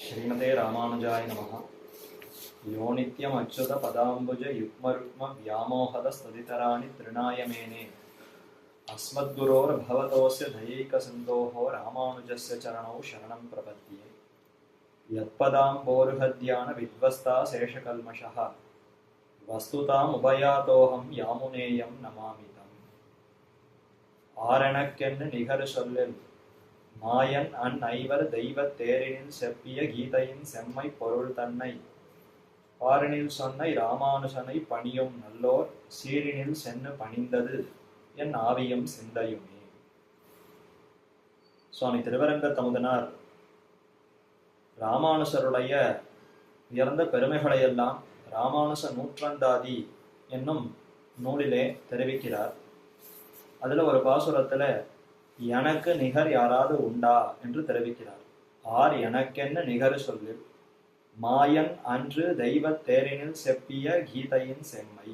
श्रीमते रामानुजाय नमः। यो नित्यम् अच्युत पदाम्बुज युग्मरुग्म व्यामोहतस्तदितराणि तृणाय मेने अस्मद्गुरोर्भवतोऽस्य दयैकसिन्धोः रामानुजस्य चरणौ शरणं प्रपद्ये। यत्पदाम्बोरुहध्यान विध्वस्ता शेषकल्मषः वस्तुतामुपयातोऽहं यामुनेयं नमामितम्। ஆரணக்கென்னு நிகர் சொல்லில் மாயன் ஐவர் தெய்வத் தேரினில் செப்பிய கீதையின் செம்மை பொருள் தன்னை பாரினில் சொன்னை ராமானுசனை பணியும் நல்லோர் சீரினில் சென்னு பணிந்தது என் ஆவியும் சிந்தையுமே. சுவாமி திருவரங்க தமுதனார் ராமானுசருடைய உயர்ந்த பெருமைகளையெல்லாம் ராமானுச நூற்றந்தாதி என்னும் நூலிலே தெரிவிக்கிறார். அதுல ஒரு பாசுரத்துல எனக்கு நிகர் யாராவது உண்டா என்று தெரிவிக்கிறார். ஆர் எனக்கென்ன நிகர் சொல்லில் மாயன் அன்று தெய்வத் தேரினில் செப்பிய கீதையின் செம்மை.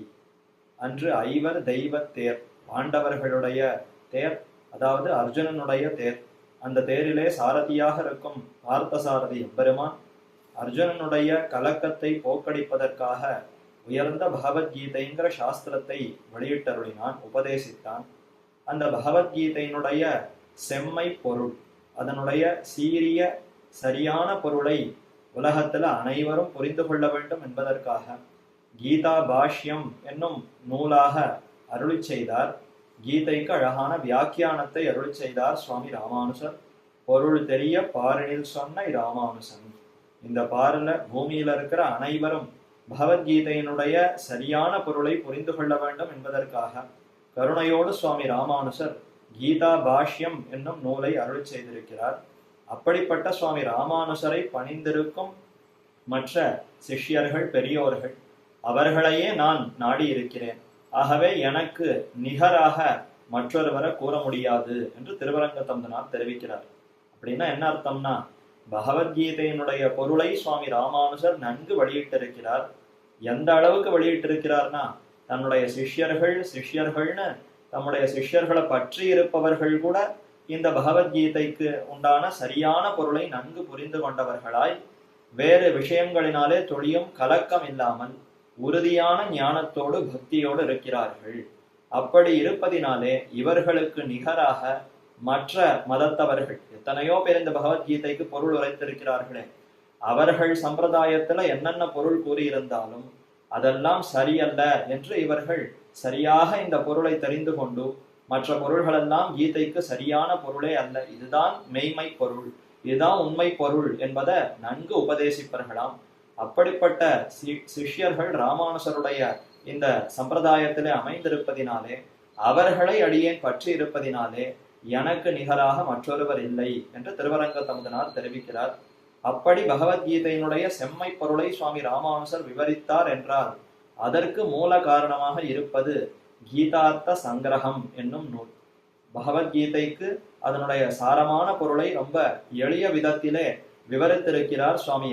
அன்று ஐவர் தெய்வத் தேர், பாண்டவர்களுடைய தேர், அதாவது அர்ஜுனனுடைய தேர். அந்த தேரிலே சாரதியாக இருக்கும் பார்த்தசாரதி எம்பெருமான் அர்ஜுனனுடைய கலக்கத்தை போக்கடிப்பதற்காக உயர்ந்த பகவத்கீதைங்கிற சாஸ்திரத்தை வெளியிட்டருளினான், உபதேசித்தான். அந்த பகவத்கீதையினுடைய செம்மை பொருள், அதனுடைய சீரிய சரியான பொருளை உலகத்துல அனைவரும் புரிந்து கொள்ள வேண்டும் என்பதற்காக கீதா பாஷ்யம் என்னும் நூலாக அருளி செய்தார். கீதைக்கு அழகான வியாக்கியானத்தை அருளி செய்தார் சுவாமி ராமானுசர். பொருள் தெரிய பாரினில் சொன்ன ராமானுசன். இந்த பாரில பூமியில இருக்கிற அனைவரும் பகவத்கீதையினுடைய சரியான பொருளை புரிந்து கொள்ள வேண்டும் என்பதற்காக கருணையோடு சுவாமி ராமானுசர் கீதா பாஷ்யம் என்னும் நூலை அருள் செய்திருக்கிறார். அப்படிப்பட்ட சுவாமி ராமானுசரை பணிந்திருக்கும் மற்ற சிஷ்யர்கள், பெரியோர்கள், அவர்களையே நான் நாடி இருக்கிறேன். ஆகவே எனக்கு நிகராக மற்றொருவரை கூற முடியாது என்று திருவரங்க தமுதனார் தெரிவிக்கிறார். அப்படின்னா என்ன அர்த்தம்னா, பகவத்கீதையினுடைய பொருளை சுவாமி ராமானுசர் நன்கு வெளியிட்டிருக்கிறார். எந்த அளவுக்கு வெளியிட்டிருக்கிறார்னா, தன்னுடைய சிஷ்யர்கள்னு தம்முடைய சிஷ்யர்களை பற்றி இருப்பவர்கள் கூட இந்த பகவத்கீதைக்கு உண்டான சரியான பொருளை நன்கு புரிந்து கொண்டவர்களாய், வேறு விஷயங்களினாலே துளியும் கலக்கம் இல்லாமல் உறுதியான ஞானத்தோடு பக்தியோடு இருக்கிறார்கள். அப்படி இருப்பதினாலே இவர்களுக்கு நிகராக மற்ற மதத்தவர்கள் எத்தனையோ பேர் இந்த பகவத்கீதைக்கு பொருள் உரைத்திருக்கிறார்களே, அவர்கள் சம்பிரதாயத்துல என்னென்ன பொருள் கூறியிருந்தாலும் அதெல்லாம் சரியல்ல என்று இவர்கள் சரியாக இந்த பொருளை தெரிந்து கொண்டு மற்ற பொருள்களெல்லாம் கீதைக்கு சரியான பொருளே அல்ல, இதுதான் மெய்மை பொருள், இதுதான் உண்மை பொருள் என்பதை நன்கு உபதேசிப்பர்களாம். அப்படிப்பட்ட சிஷ்யர்கள் ராமானுசருடைய இந்த சம்பிரதாயத்திலே அமைந்திருப்பதினாலே, அவர்களை அடியேன் பற்றி இருப்பதினாலே எனக்கு நிகராக மற்றொருவர் இல்லை என்று திருவரங்க தமுதனார் தெரிவிக்கிறார். அப்படி பகவத்கீதையினுடைய செம்மை பொருளை சுவாமி ராமானுசர் விவரித்தார் என்றால் அதற்கு மூல காரணமாக இருப்பது கீதார்த்த சங்கிரகம் என்னும் நூல். பகவத்கீதைக்கு அதனுடைய சாரமான பொருளை ரொம்ப எளிய விதத்திலே விவரித்திருக்கிறார் சுவாமி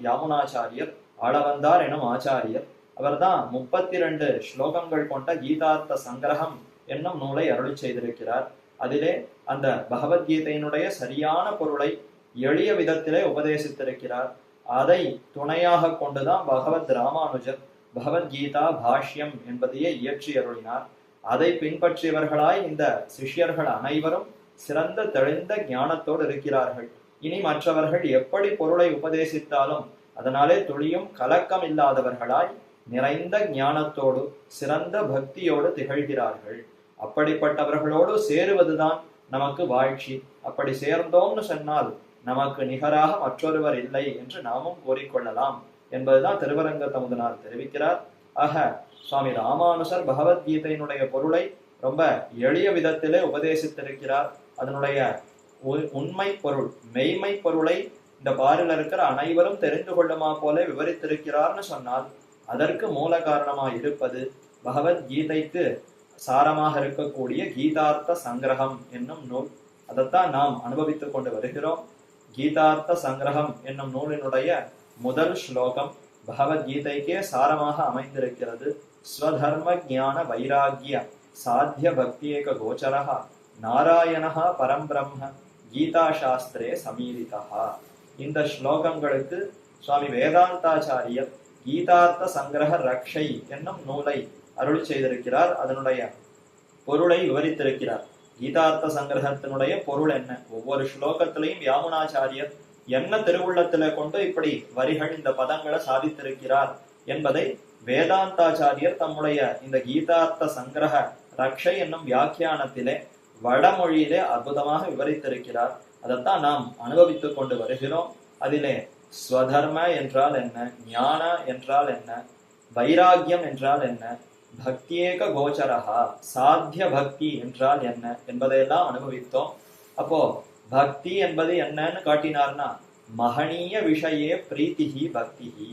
யாமுனாச்சாரியர், ஆளவந்தார் எனும் ஆச்சாரியர். அவர்தான் 32 ஸ்லோகங்கள் கொண்ட கீதார்த்த சங்கிரகம் என்னும் நூலை அருளி செய்திருக்கிறார். அதிலே அந்த பகவத்கீதையினுடைய சரியான பொருளை எளிய விதத்திலே உபதேசித்திருக்கிறார். அதை துணையாக கொண்டுதான் பகவத் ராமானுஜர் பகவத்கீதா பாஷ்யம் என்பதையே இயற்றி அருளினார். அதை பின்பற்றியவர்களாய் இந்த சிஷ்யர்கள் அனைவரும் சிறந்த தெளிந்த ஞானத்தோடு இருக்கிறார்கள். இனி மற்றவர்கள் எப்படி பொருளை உபதேசித்தாலும் அதனாலே துளியும் கலக்கம் இல்லாதவர்களாய் நிறைந்த ஞானத்தோடு சிறந்த பக்தியோடு திகழ்கிறார்கள். அப்படிப்பட்டவர்களோடு சேருவதுதான் நமக்கு வாழ்ச்சி. அப்படி சேர்ந்தோம்னு சொன்னால் நமக்கு நிகராக மற்றொருவர் இல்லை என்று நாமும் கூறிக்கொள்ளலாம் என்பதுதான் திருவரங்க தமுதனார் தெரிவிக்கிறார். ஆக சுவாமி ராமானுசர் பகவத்கீதையினுடைய பொருளை ரொம்ப எளிய விதத்திலே உபதேசித்திருக்கிறார். அதனுடைய உண்மை பொருள், மெய்மை பொருளை இந்த பாரில் இருக்கிற அனைவரும் தெரிந்து கொள்ளுமா போல விவரித்திருக்கிறார்னு சொன்னால் அதற்கு மூல காரணமாக இருப்பது பகவத்கீதைக்கு சாரமாக இருக்கக்கூடிய கீதார்த்த சங்கிரகம் என்னும் நூல். அதைத்தான் நாம் அனுபவித்துக் கொண்டு வருகிறோம். கீதார்த்த சங்கிரகம் என்னும் நூலினுடைய முதல் ஸ்லோகம் பகவத்கீதைக்கே சாரமாக அமைந்திருக்கிறது. ஸ்வதர்ம ஞான வைராகிய சாத்திய பக்தியேக கோச்சரஹ நாராயணஹ பரம் பிரம்ம கீதா சாஸ்திரே சமீரிதா. இந்த ஸ்லோகங்களுக்கு சுவாமி வேதாந்தாச்சாரியர் கீதார்த்த சங்கிரக ரக்ஷை என்னும் நூலை அருள் செய்திருக்கிறார். அதனுடைய பொருளை விவரித்திருக்கிறார். கீதார்த்த சங்கிரகத்தினுடைய பொருள் என்ன, ஒவ்வொரு ஸ்லோகத்திலையும் யாமுனாச்சாரியர் என்ன திருவுள்ளத்தில கொண்டு இப்படி வரிகள் இந்த பதங்களை சாதித்திருக்கிறார் என்பதை வேதாந்தாச்சாரியர் தம்முடைய இந்த கீதார்த்த சங்கிரக ரக்ஷை என்னும் வியாக்கியானத்திலே வடமொழியிலே அற்புதமாக விவரித்திருக்கிறார். அதைத்தான் நாம் அனுபவித்துக் கொண்டு வருகிறோம். அதிலே ஸ்வதர்ம என்றால் என்ன, ஞான என்றால் என்ன, வைராகியம் என்றால் என்ன, பக்தியேக கோச்சரஹா சாத்திய பக்தி என்றால் என்ன என்பதையெல்லாம் அனுபவித்தோம். அப்போ பக்தி என்பது என்னன்னு காட்டினார்னா, மகனீய விஷயே பிரீத்திகி பக்திகி,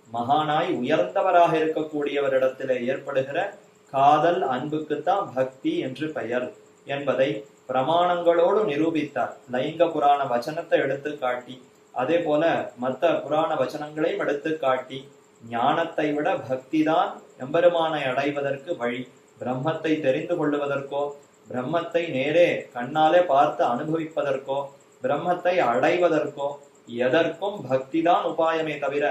மகானாய் உயர்ந்தவராக இருக்கக்கூடியவரிடத்திலே ஏற்படுகிற காதல் அன்புக்குத்தான் பக்தி என்று பெயர் என்பதை பிரமாணங்களோடு நிரூபித்தார். லைங்க புராண வச்சனத்தை எடுத்து காட்டி, அதே போல மற்ற புராண வச்சனங்களையும் எடுத்து காட்டி, ஞானத்தை விட பக்தி தான் எம்பெருமானை அடைவதற்கு வழி, பிரம்மத்தை தெரிந்து கொள்ளுவதற்கோ, பிரம்மத்தை நேரே கண்ணாலே பார்த்து அனுபவிப்பதற்கோ, பிரம்மத்தை அடைவதற்கோ எதற்கும் பக்தி தான் உபாயமே தவிர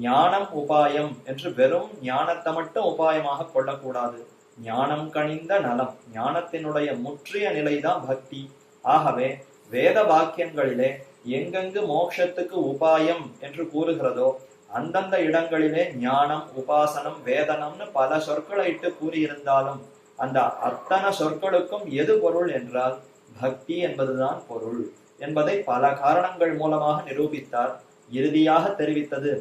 ஞானம் உபாயம் என்று வெறும் ஞானத்தை மட்டும் உபாயமாக கொள்ளக்கூடாது. ஞானம் கனிந்த நலம், ஞானத்தினுடைய முற்றிய நிலைதான் பக்தி. ஆகவே வேத வாக்கியங்களிலே எங்கெங்கு மோட்சத்துக்கு உபாயம் என்று கூறுகிறதோ அந்தந்த இடங்களிலே ஞானம், உபாசனம், வேதனம்னு பல சொற்களை இட்டு கூறியிருந்தாலும் அந்த அத்தனை சொற்களுக்கும் எது பொருள் என்றால் பக்தி என்பதுதான் பொருள் என்பதை பல காரணங்கள் மூலமாக நிரூபித்தார். இறுதியாக தெரிவித்தது,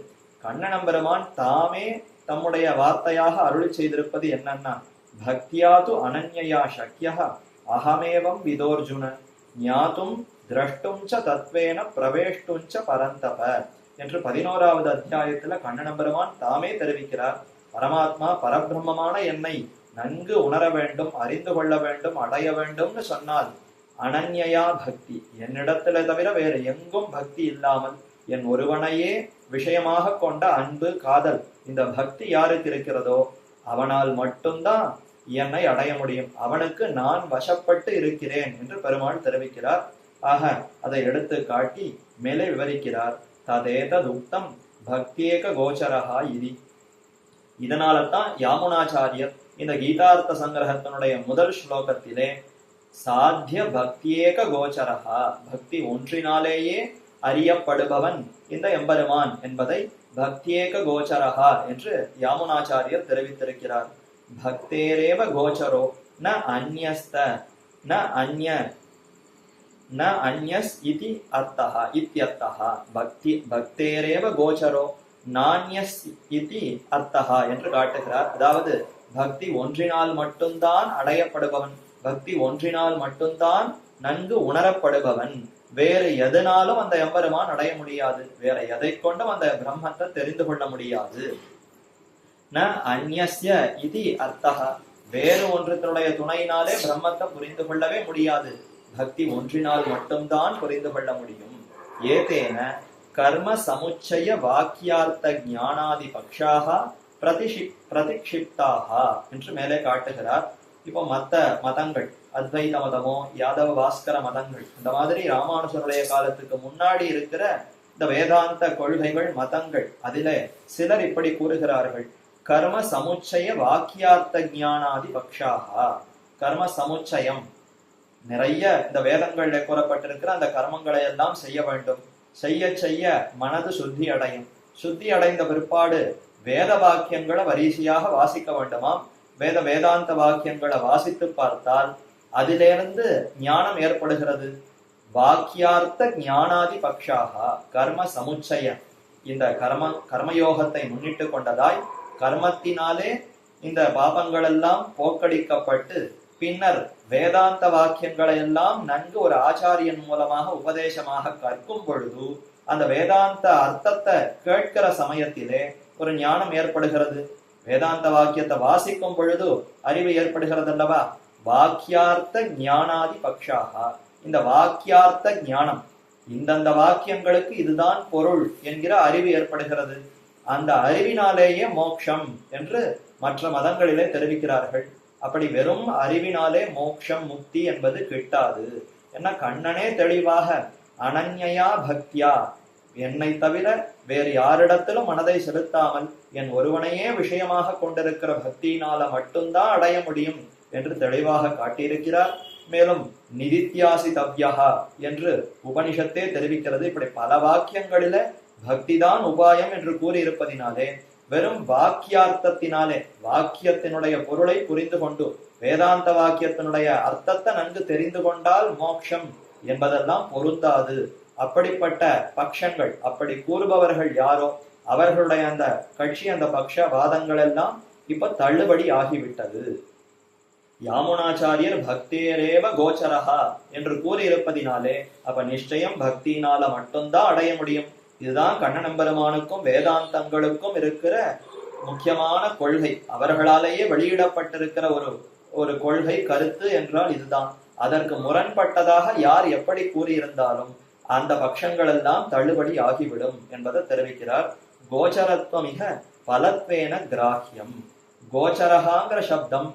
கண்ணனம்பெருமான் தாமே தம்முடைய வார்த்தையாக அருள் செய்திருப்பது என்னன்னா, பக்தியாது அனன்யா சக்யா அகமேவம் விதோர்ஜுன ஞாத்தும் திரஷ்டும் ச தத்வேன பிரவேஷ்டும் ச பரந்தப என்று 11வது அத்தியாயத்துல கண்ணனம்பெருமான் தாமே தெரிவிக்கிறார். பரமாத்மா பரபிரம்மமான என்னை நன்கு உணர வேண்டும், அறிந்து கொள்ள வேண்டும், அடைய வேண்டும்னு சொன்னால் அனன்யா பக்தி, என்னிடத்துல தவிர வேறு எங்கும் பக்தி இல்லாமல் என் ஒருவனையே விஷயமாக கொண்ட அன்பு, காதல், இந்த பக்தி யாருக்கு இருக்கிறதோ அவனால் மட்டும்தான் என்னை அடைய முடியும், அவனுக்கு நான் வசப்பட்டு இருக்கிறேன் என்று பெருமாள் தெரிவிக்கிறார். ஆக அதை எடுத்து காட்டி மேலே விவரிக்கிறார். ததேதத் உக்தம் பக்தியேக கோச்சரஹா இதி. இதனால்தான் யாமுனாச்சாரியர் இந்த கீதார்த்த சங்கிரகத்தினுடைய முதல் ஸ்லோகத்திலே சாத்திய பக்தியேக கோச்சரஹா, பக்தி ஒன்றினாலேயே அறியப்படுபவன் இந்த எம்பெருமான் என்பதை பக்தியேக கோச்சரஹா என்று யாமுனாச்சாரியர் தெரிவித்திருக்கிறார். பக்தேரேவ கோச்சரோ ந அந்யஸ்த ந அந்ய ந அந்யஸ் இதி அர்த்தஹ இத்யர்த்தஹ. பக்தேரேவ கோச்சரோ நான்யஸ் இதி அர்த்தஹ என்று காட்டுகிறார். அதாவது பக்தி ஒன்றினால் மட்டும்தான் அடையப்படுபவன், பக்தி ஒன்றினால் மட்டும்தான் நன்கு உணரப்படுபவன், வேறு எதனாலும் அந்த எம்பெருமான் அடைய முடியாது, வேற எதை கொண்டும் அந்த பிரம்மத்தை தெரிந்து கொள்ள முடியாது. ந அந்யஸ்ய இதி அர்த்தஹ, வேறு ஒன்றினுடைய துணையினாலே பிரம்மத்தை புரிந்து கொள்ளவே முடியாது, பக்தி ஒன்றினால் மட்டும்தான் புரிந்து கொள்ள முடியும். ஏதேன கர்ம சமுச்சய வாக்கியார்த்த ஞானாதி பக்ஷாக பிரதிக்ஷிப்தாக என்று மேலே காட்டுகிறார். இப்போ மத்த மதங்கள், அத்வைத மதமோ யாதவ பாஸ்கர மதங்கள், இந்த மாதிரி ராமானுஜருடைய காலத்துக்கு முன்னாடி இருக்கிற இந்த வேதாந்த கொள்கைகள், மதங்கள், அதிலே சிலர் இப்படி கூறுகிறார்கள், கர்ம சமுச்சய வாக்கியார்த்த ஞானாதி பக்ஷாக. கர்ம சமுச்சயம், நிறைய இந்த வேதங்கள்ல கூறப்பட்டிருக்கிற அந்த கர்மங்களை எல்லாம் செய்ய வேண்டும், செய்ய செய்ய மனது சுத்தி அடையும், சுத்தி அடைந்த பிற்பாடு வேத வாக்கியங்களை வரிசையாக வாசிக்க வேண்டுமாம். வேதாந்த வாக்கியங்களை வாசித்து பார்த்தால் அதிலிருந்து ஞானம் ஏற்படுகிறது. வாக்கியார்த்த ஞானாதி பக்ஷாக கர்ம சமுச்சய, இந்த கர்மயோகத்தை முன்னிட்டு கொண்டதாய் கர்மத்தினாலே இந்த பாபங்கள் எல்லாம் போக்கடிக்கப்பட்டு பின்னர் வேதாந்த வாக்கியங்களை எல்லாம் நன்கு ஒரு ஆச்சாரியன் மூலமாக உபதேசமாக கற்கும் பொழுது அந்த வேதாந்த அர்த்தத்தை கேட்கிற சமயத்திலே ஒரு ஞானம் ஏற்படுகிறது. வேதாந்த வாக்கியத்தை வாசிக்கும் பொழுது அறிவு ஏற்படுகிறது அல்லவா. வாக்கியார்த்த ஞானாதி பக்ஷாக, இந்த வாக்கியார்த்த ஞானம், இந்தந்த வாக்கியங்களுக்கு இதுதான் பொருள் என்கிற அறிவு ஏற்படுகிறது. அந்த அறிவினாலேயே மோட்சம் என்று மற்ற மதங்களிலே தெரிவிக்கிறார்கள். அப்படி வெறும் அறிவினாலே மோட்சம் முக்தி என்பது கிட்டாது. ஏன்னா கண்ணனே தெளிவாக அனன்யா பக்தியா, என்னை தவிர வேறு யாரிடத்திலும் மனதை செலுத்தாமல் என் ஒருவனையே விஷயமாக கொண்டிருக்கிற பக்தியினால மட்டும்தான் அடைய முடியும் என்று தெளிவாக காட்டியிருக்கிறார். மேலும் நிதித்தியாசிதவ்யா என்று உபனிஷத்தே தெரிவிக்கிறது. இப்படி பல வாக்கியங்களில பக்திதான் உபாயம் என்று கூறியிருப்பதினாலே வெறும் வாக்கியார்த்தத்தினாலே வாக்கியத்தினுடைய பொருளை புரிந்து கொண்டு வேதாந்த வாக்கியத்தினுடைய அர்த்தத்தை நன்கு தெரிந்து கொண்டால் மோட்சம் என்பதெல்லாம் பொருந்தாது. அப்படிப்பட்ட பட்சங்கள், அப்படி கூறுபவர்கள் யாரோ அவர்களுடைய அந்த கட்சி, அந்த பக்ஷ வாதங்கள் எல்லாம் இப்ப தள்ளுபடி ஆகிவிட்டது. யாமுனாச்சாரியர் பக்தேரேவ கோச்சரஹா என்று கூறியிருப்பதினாலே அப்ப நிச்சயம் பக்தியினால மட்டும்தான் அடைய முடியும். இதுதான் கண்ணனம்பெருமானுக்கும் வேதாந்தங்களுக்கும் இருக்கிற முக்கியமான கொள்கை. அவர்களாலேயே வெளியிடப்பட்டிருக்கிற ஒரு கொள்கை, கருத்து என்றால் இதுதான். அதற்கு முரண்பட்டதாக யார் எப்படி கூறியிருந்தாலும் அந்த பட்சங்கள் எல்லாம் தள்ளுபடி ஆகிவிடும் என்பதை தெரிவிக்கிறார். கோச்சரத்துவமிக பலத்வேன கிராஹ்யம். கோச்சரகாங்கிற சப்தம்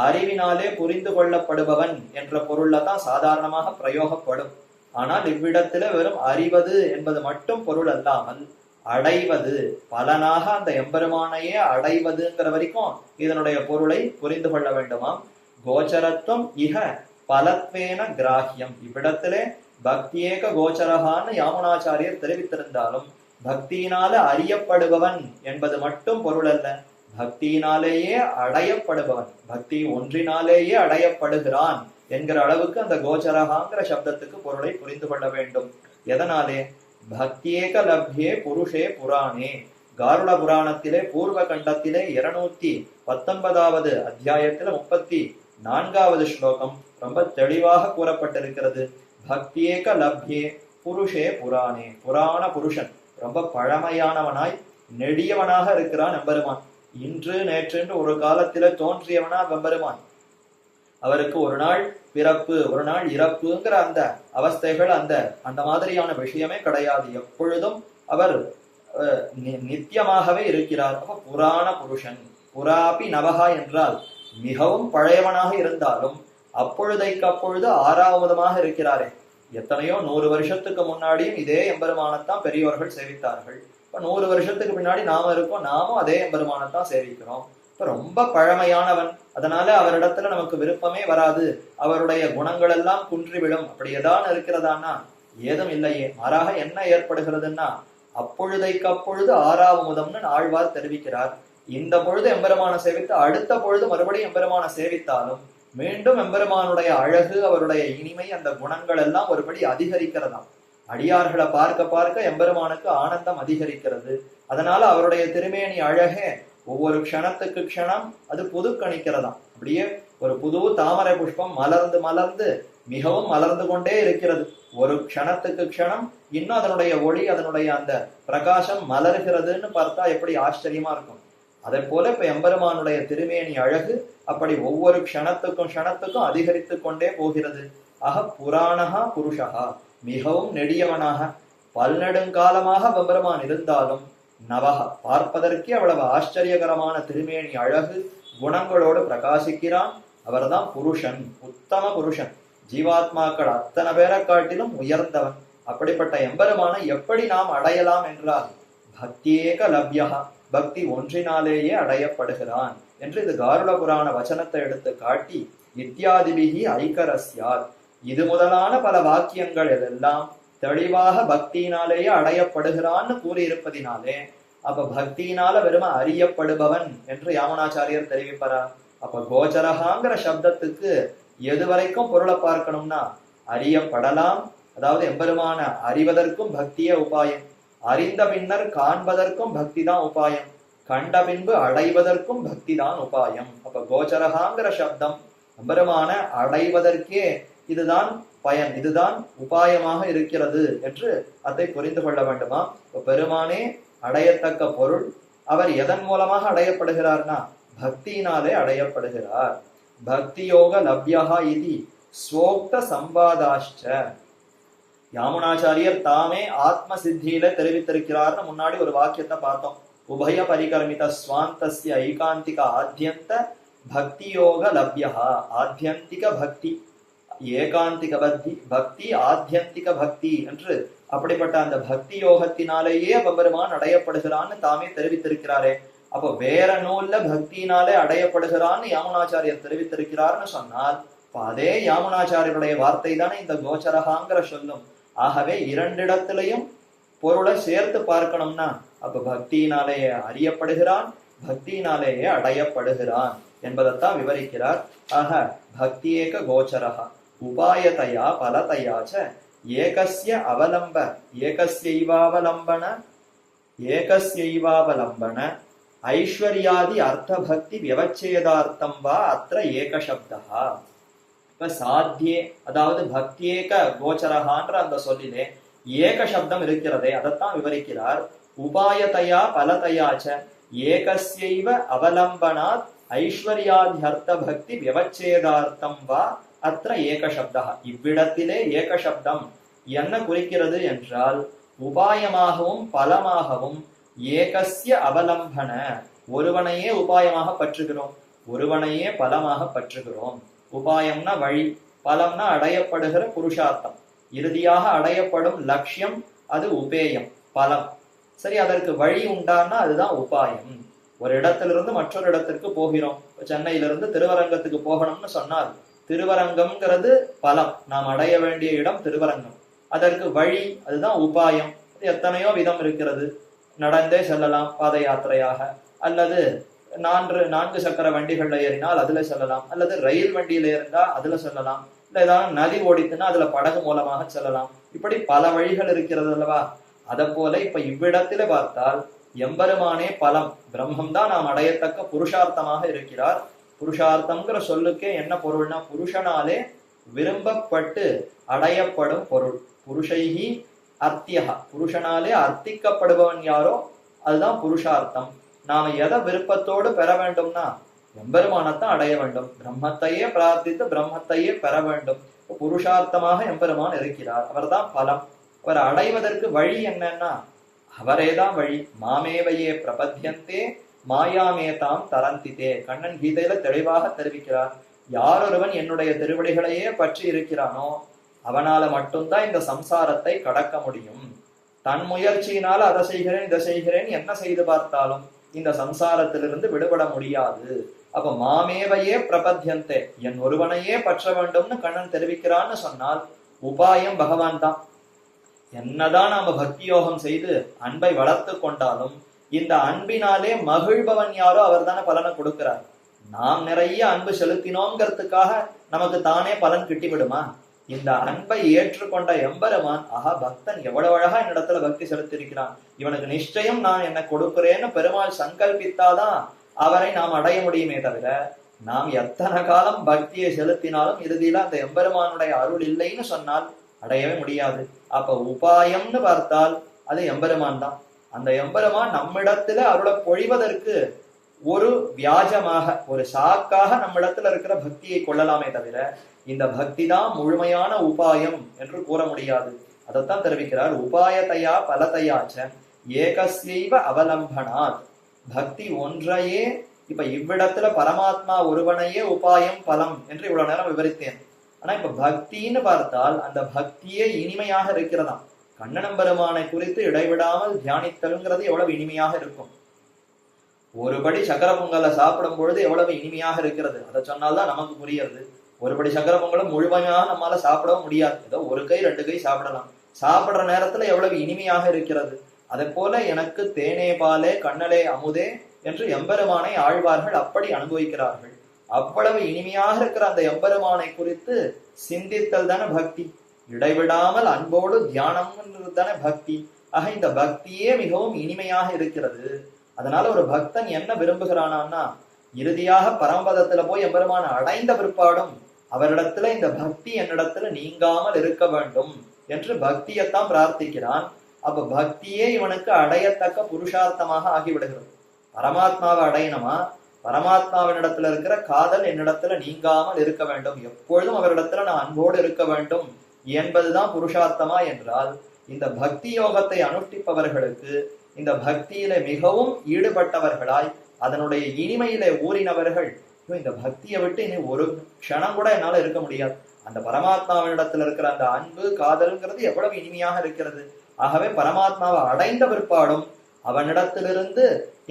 அறிவினாலே புரிந்து கொள்ளப்படுபவன் என்ற பொருள்ல தான் சாதாரணமாக பிரயோகப்படும். ஆனால் இவ்விடத்துல வெறும் அறிவது என்பது மட்டும் பொருள் அல்லாமல் அடைவது, பலனாக அந்த எம்பெருமானையே அடைவதுங்கிற வரைக்கும் இதனுடைய பொருளை புரிந்து கொள்ள வேண்டுமாம். கோச்சரத்துவம் இக பலத்வேன கிராஹ்யம். இவ்விடத்திலே பக்தியேக கோச்சரகான்னு யாமுனாச்சாரியர் தெரிவித்திருந்தாலும் பக்தியினால அறியப்படுபவன் என்பது மட்டும் பொருள் அல்ல, பக்தியினாலேயே அடையப்படுபவன், பக்தி ஒன்றினாலேயே அடையப்படுகிறான் என்கிற அளவுக்கு அந்த கோச்சரகாங்கிற சப்தத்துக்கு பொருளை புரிந்து கொள்ள வேண்டும். எதனாலே? பக்தியேக லப்யே புருஷே புராணே. காருட புராணத்திலே பூர்வ கண்டத்திலே 219வது அத்தியாயத்தில 34வது ஸ்லோகம் ரொம்ப தெளிவாக கூறப்பட்டிருக்கிறது. பக்தியேக லப்யே புருஷே புராணே. புராண புருஷன், ரொம்ப பழமையானவனாய் நெடியவனாக இருக்கிறான் எம்பெருமான். இன்று நேற்றென்று ஒரு காலத்தில தோன்றியவனா எம்பெருமான். அவருக்கு ஒரு நாள் பிறப்பு, ஒரு நாள் இறப்புங்கிற அந்த அவஸ்தைகள், அந்த மாதிரியான விஷயமே கிடையாது. எப்பொழுதும் அவர் நித்தியமாகவே இருக்கிறார். அப்ப புராண புருஷன். புராபி நவகா என்றால் மிகவும் பழையவனாக இருந்தாலும் அப்பொழுதைக்கு அப்பொழுது ஆறாவதமாக இருக்கிறாரே. எத்தனையோ 100 வருஷத்துக்கு முன்னாடியும் இதே எம்பெருமானத்தான் பெரியவர்கள் சேவித்தார்கள். இப்ப 100 வருஷத்துக்கு பின்னாடி நாம இருக்கோம், நாமும் அதே எம்பெருமானத்தான் சேவிக்கிறோம். இப்ப ரொம்ப பழமையானவன், அதனால அவரிடத்துல நமக்கு விருப்பமே வராது, அவருடைய குணங்கள் எல்லாம் குன்றிவிடும். அப்படி ஏதான் இருக்கிறதானா? ஏதும் இல்லையே. மாறாக என்ன ஏற்படுகிறதுன்னா அப்பொழுதைக்கு அப்பொழுது ஆறாவமுதம்னு ஆழ்வார் தெரிவிக்கிறார். இந்த பொழுது எம்பெருமான சேவித்து அடுத்த பொழுது மறுபடியும் எம்பெருமான சேவித்தாலும் மீண்டும் எம்பெருமானுடைய அழகு, அவருடைய இனிமை, அந்த குணங்கள் எல்லாம் ஒருபடி அதிகரிக்கிறதாம். அடியார்களை பார்க்க பார்க்க எம்பெருமானுக்கு ஆனந்தம் அதிகரிக்கிறது. அதனால அவருடைய திருமேனி அழகே ஒவ்வொரு க்ஷணத்துக்கு க்ஷணம் அது புதுக்கணிக்கிறதாம். அப்படியே ஒரு புது தாமரை புஷ்பம் மலர்ந்து மலர்ந்து மிகவும் மலர்ந்து கொண்டே இருக்கிறது. ஒரு க்ஷணத்துக்கு க்ஷணம் இன்னும் அதனுடைய ஒளி, அதனுடைய அந்த பிரகாசம் மலர்கிறதுன்னு பார்த்தா எப்படி ஆச்சரியமா இருக்கும். அதே போல இப்ப எம்பெருமானுடைய திருமேனி அழகு அப்படி ஒவ்வொரு க்ஷணத்துக்கும் அதிகரித்து கொண்டே போகிறது. ஆக புராணகா புருஷகா, மிகவும் நெடியவனாக பல்நெடுங்காலமாக எம்பெருமான் இருந்தாலும் நவக, பார்ப்பதற்கே அவ்வளவு ஆச்சரியகரமான திருமேனி அழகு குணங்களோடு பிரகாசிக்கிறான். அவர்தான் புருஷன், உத்தம புருஷன். ஜீவாத்மாக்கள் அத்தனை பேரை காட்டிலும் உயர்ந்தவன். அப்படிப்பட்ட எம்பெருமானை எப்படி நாம் அடையலாம் என்றால் பக்தியேக லப்யா, பக்தி ஒன்றினாலேயே அடையப்படுகிறான் என்று இது காருட புராண வச்சனத்தை எடுத்து காட்டி இத்தியாதிபிகி ஐக்கரஸ்யாத், இது முதலான பல வாக்கியங்கள் எல்லாம் தெளிவாக பக்தியினாலேயே அடையப்படுகிறான்னு கூறியிருப்பதினாலே அப்ப பக்தியினால வெறும அறியப்படுபவன் என்று யாமுனாச்சாரியர் தெரிவிப்பாரா? அப்ப கோச்சரகாங்கிற சப்தத்துக்கு எது வரைக்கும் பொருளை பார்க்கணும்னா அறியப்படலாம், அதாவது எம்பெருமான அறிவதற்கும் பக்தியே உபாயம், அறிந்த பின்னர் காண்பதற்கும் பக்தி தான் உபாயம், கண்ட பின்பு அடைவதற்கும் பக்தி தான் உபாயம். அப்ப கோச்சரகாங்கிற சப்தம் எம்பெருமான அடைவதற்கே இதுதான் பயன், இதுதான் உபாயமாக இருக்கிறது என்று அதை புரிந்து கொள்ள வேண்டுமா? பெருமானே அடையத்தக்க பொருள். அவர் எதன் மூலமாக அடையப்படுகிறார்னா பக்தியினாலே அடையப்படுகிறார். பக்தி யோக லப்யஹா இதி ஸ்வோக்த சம்பாதாஷ்ச. யாமுனாச்சாரியர் தாமே ஆத்ம சித்தியில தெரிவித்திருக்கிறார்னு முன்னாடி ஒரு வாக்கியத்தை பார்த்தோம். உபய பரிகர்மித ஸ்வாந்தஸ்ய ஐகாந்திக ஆத்யந்த பக்தி யோக லப்யஹா. ஆத்யந்திக பக்தி, ஏகாந்திக பக்தி, பக்தி ஆத்யந்திக பக்தி என்று அப்படிப்பட்ட அந்த பக்தி யோகத்தினாலேயே பெருமான் அடையப்படுகிறான்னு தாமே தெரிவித்திருக்கிறாரே. அப்ப வேற நூல்ல பக்தியினாலே அடையப்படுகிறான்னு யாமுனாச்சாரியர் தெரிவித்திருக்கிறார்னு சொன்னால் அதே யாமுனாச்சாரியருடைய வார்த்தை தானே இந்த கோச்சரகாங்கிற சொல்லும். ஆகவே இரண்டிடத்திலையும் பொருளை சேர்த்து பார்க்கணும்னா அப்ப பக்தியினாலேயே அறியப்படுகிறான், பக்தியினாலேயே அடையப்படுகிறான் என்பதைத்தான் விவரிக்கிறார். ஆக பக்தியேக கோச்சரஹா உபாயதையா பலதையாச்ச ஏகஸ்ய அவலம்ப ஏகஸ்யைவாவலம்பன ஐஸ்வர்யாதி அர்த்த பக்தி வியவச்சேதார்த்தம் வா அத்திர ஏகசப்தா. இப்ப சாத்தியே அதாவது பக்தியேக கோச்சரஹான்ற அந்த சொல்லிலே ஏக சப்தம் இருக்கிறதே, அதைத்தான் விவரிக்கிறார். உபாயதையா பலதையாச்ச ஏகஸ்யைவ அவலம்பனாத் ஐஸ்வர்யாத்யர்த்த பக்தி வியவச்சேதார்த்தம் வா அத்திர ஏக சப்தா. இவ்விடத்திலே ஏக சப்தம் என்ன குறிக்கிறது என்றால் உபாயமாகவும் பலமாகவும் ஏகஸ்ய அவலம்பன ஒருவனையே உபாயமாக பற்றுகிறோம், ஒருவனையே பலமாக பற்றுகிறோம். உபாயம்னா வழி, பலம்னா அடையப்படுகிற புருஷார்த்தம், இறுதியாக அடையப்படும் லட்சியம், அது உபேயம் பலம். சரி, அதற்கு வழி உண்டான்னா அதுதான் உபாயம். ஒரு இடத்திலிருந்து மற்றொரு இடத்திற்கு போகிறோம். சென்னையிலிருந்து திருவரங்கத்துக்கு போகணும்னு சொன்னால் திருவரங்கம்ங்கிறது பலம், நாம் அடைய வேண்டிய இடம் திருவரங்கம். அதற்கு வழி, அதுதான் உபாயம். எத்தனையோ விதம் இருக்கிறது. நடந்தே செல்லலாம் பாத யாத்திரையாக, அல்லது நான்கு சக்கர வண்டிகள்ல ஏறினால் அதுல செல்லலாம், அல்லது ரயில் வண்டியில ஏறினா அதுல செல்லலாம், இல்ல ஏதாவது நதி ஓடித்துன்னா அதுல படகு மூலமாக செல்லலாம். இப்படி பல வழிகள் இருக்கிறது அல்லவா. அதை போல இப்ப இவ்விடத்துல பார்த்தால் எம்பெருமானே பலம், பிரம்மம் தான் நாம் அடையத்தக்க புருஷார்த்தமாக இருக்கிறார். புருஷார்த்தம்ங்கிற சொல்லுக்கே என்ன பொருள்னா புருஷனாலே விரும்பப்பட்டு அடையப்படும் பொருள். புருஷைஹி அர்த்தியகா, புருஷனாலே அர்த்திக்கப்படுபவன் யாரோ அதுதான் புருஷார்த்தம். நாம எதை விருப்பத்தோடு பெற வேண்டும்னா எம்பெருமானத்தான் அடைய வேண்டும். பிரம்மத்தையே பிரார்த்தித்து பிரம்மத்தையே பெற வேண்டும். புருஷார்த்தமாக எம்பெருமான் இருக்கிறார், அவர் தான் பலம். அவர் அடைவதற்கு வழி என்னன்னா அவரேதான் வழி. மாமேவையே பிரபத்தியந்தே மாயாமேதாம் தரந்தித்தே. கண்ணன் கீதையில தெளிவாக தெரிவிக்கிறார், யாரொருவன் என்னுடைய திருவடிகளையே பற்றி இருக்கிறானோ அவனால மட்டும்தான் இந்த சம்சாரத்தை கடக்க முடியும். தன் முயற்சியினால அதை செய்கிறேன் இதை செய்கிறேன் என்ன செய்து பார்த்தாலும் இந்த சம்சாரத்திலிருந்து விடுபட முடியாது. அப்ப மாமேவையே பிரபத்தியந்தே, என் ஒருவனையே பற்ற வேண்டும்னு கண்ணன் தெரிவிக்கிறான்னு சொன்னால் உபாயம் பகவான் தான். என்னதான் நாம பக்தி யோகம் செய்து அன்பை வளர்த்து கொண்டாலும் இந்த அன்பினாலே மகிழ்பவன் யாரோ அவர் தானே பலனை கொடுக்கிறார். நாம் நிறைய அன்பு செலுத்தினோங்கிறதுக்காக நமக்கு தானே பலன் கிட்டிவிடுமா? இந்த அன்பை ஏற்றுக்கொண்ட எம்பெருமான், ஆஹா பக்தன் எவ்வளவு அழகா என்னிடத்துல பக்தி செலுத்திருக்கிறான், இவனுக்கு நிச்சயம் நான் என்ன கொடுக்கிறேன்னு பெருமாள் சங்கல்பித்தாதான் அவரை நாம் அடைய முடியுமே தவிர நாம் எத்தனை காலம் பக்தியை செலுத்தினாலும் இறுதியில அந்த எம்பெருமானுடைய அருள் இல்லைன்னு சொன்னால் அடையவே முடியாது. அப்ப உபாயம்னு பார்த்தால் அது எம்பெருமான் தான். அந்த எம்பெருமான் நம்மிடத்துல அருளை பொழிவதற்கு ஒரு வியாஜமாக ஒரு சாக்காக நம்மிடத்துல இருக்கிற பக்தியை கொள்ளலாமே தவிர இந்த பக்தி தான் முழுமையான உபாயம் என்று கூற முடியாது. அதைத்தான் தெரிவிக்கிறார். உபாயத்தையா பலத்தையாச்ச ஏகஸ்யைவ அவலம்பனாத். பக்தி ஒன்றையே, இப்ப இவ்விடத்துல பரமாத்மா ஒருவனையே உபாயம் பலம் என்று இவ்வளவு நேரம் விவரித்தேன். ஆனா இப்ப பக்தின்னு பார்த்தால் அந்த பக்தியே இனிமையாக இருக்கிறதாம். கண்ணனம் பெருமானை குறித்து இடைவிடாமல் தியானித்தல்ங்கிறது எவ்வளவு இனிமையாக இருக்கும். ஒருபடி சக்கர பொங்கலை சாப்பிடும் பொழுது எவ்வளவு இனிமையாக இருக்கிறது, அதை சொன்னால்தான் நமக்கு புரியுது. ஒருபடி சக்கர பொங்கலும் முழுமையாக நம்மளால சாப்பிடவும் முடியாது, ஏதோ ஒரு கை 2 கை சாப்பிடலாம். சாப்பிடுற நேரத்துல எவ்வளவு இனிமையாக இருக்கிறது. அதை போல எனக்கு தேனே பாலே கண்ணலே அமுதே என்று எம்பெருமானை ஆழ்வார்கள் அப்படி அனுபவிக்கிறார்கள். அவ்வளவு இனிமையாக இருக்கிற அந்த எம்பெருமானை குறித்து சிந்தித்தல் தானே பக்தி. இடைவிடாமல் அன்போடு தியானம்ன்றது தானே பக்தி. ஆக இந்த பக்தியே மிகவும் இனிமையாக இருக்கிறது. அதனால ஒரு பக்தன் என்ன விரும்புகிறானா, இறுதியாக பரமபதத்துல போய் எம்பெருமான அடைந்த பிற்பாடும் அவரிடத்துல இந்த பக்தி என்னிடத்துல நீங்காமல் இருக்க வேண்டும் என்று பக்தியைத்தான் பிரார்த்திக்கிறான். அப்ப பக்தியே இவனுக்கு அடையத்தக்க புருஷார்த்தமாக ஆகிவிடுகிறது. பரமாத்மாவை அடையணுமா, பரமாத்மாவினிடத்துல இருக்கிற காதல் என்னிடத்துல நீங்காமல் இருக்க வேண்டும், எப்பொழுதும் அவரிடத்துல நான் அன்போடு இருக்க வேண்டும் என்பதுதான் புருஷார்த்தமா என்றால், இந்த பக்தி யோகத்தை அனுஷ்டிப்பவர்களுக்கு இந்த பக்தியில மிகவும் ஈடுபட்டவர்களாய் அதனுடைய இனிமையில ஊறினவர்கள், இந்த பக்தியை விட்டு இனி ஒரு க்ஷணம் கூட என்னால இருக்க முடியாது, அந்த பரமாத்மாவினிடத்துல இருக்கிற அந்த அன்பு காதல்ங்கிறது எவ்வளவு இனிமையாக இருக்கிறது. ஆகவே பரமாத்மாவை அடைந்த பிற்பாடும் அவனிடத்திலிருந்து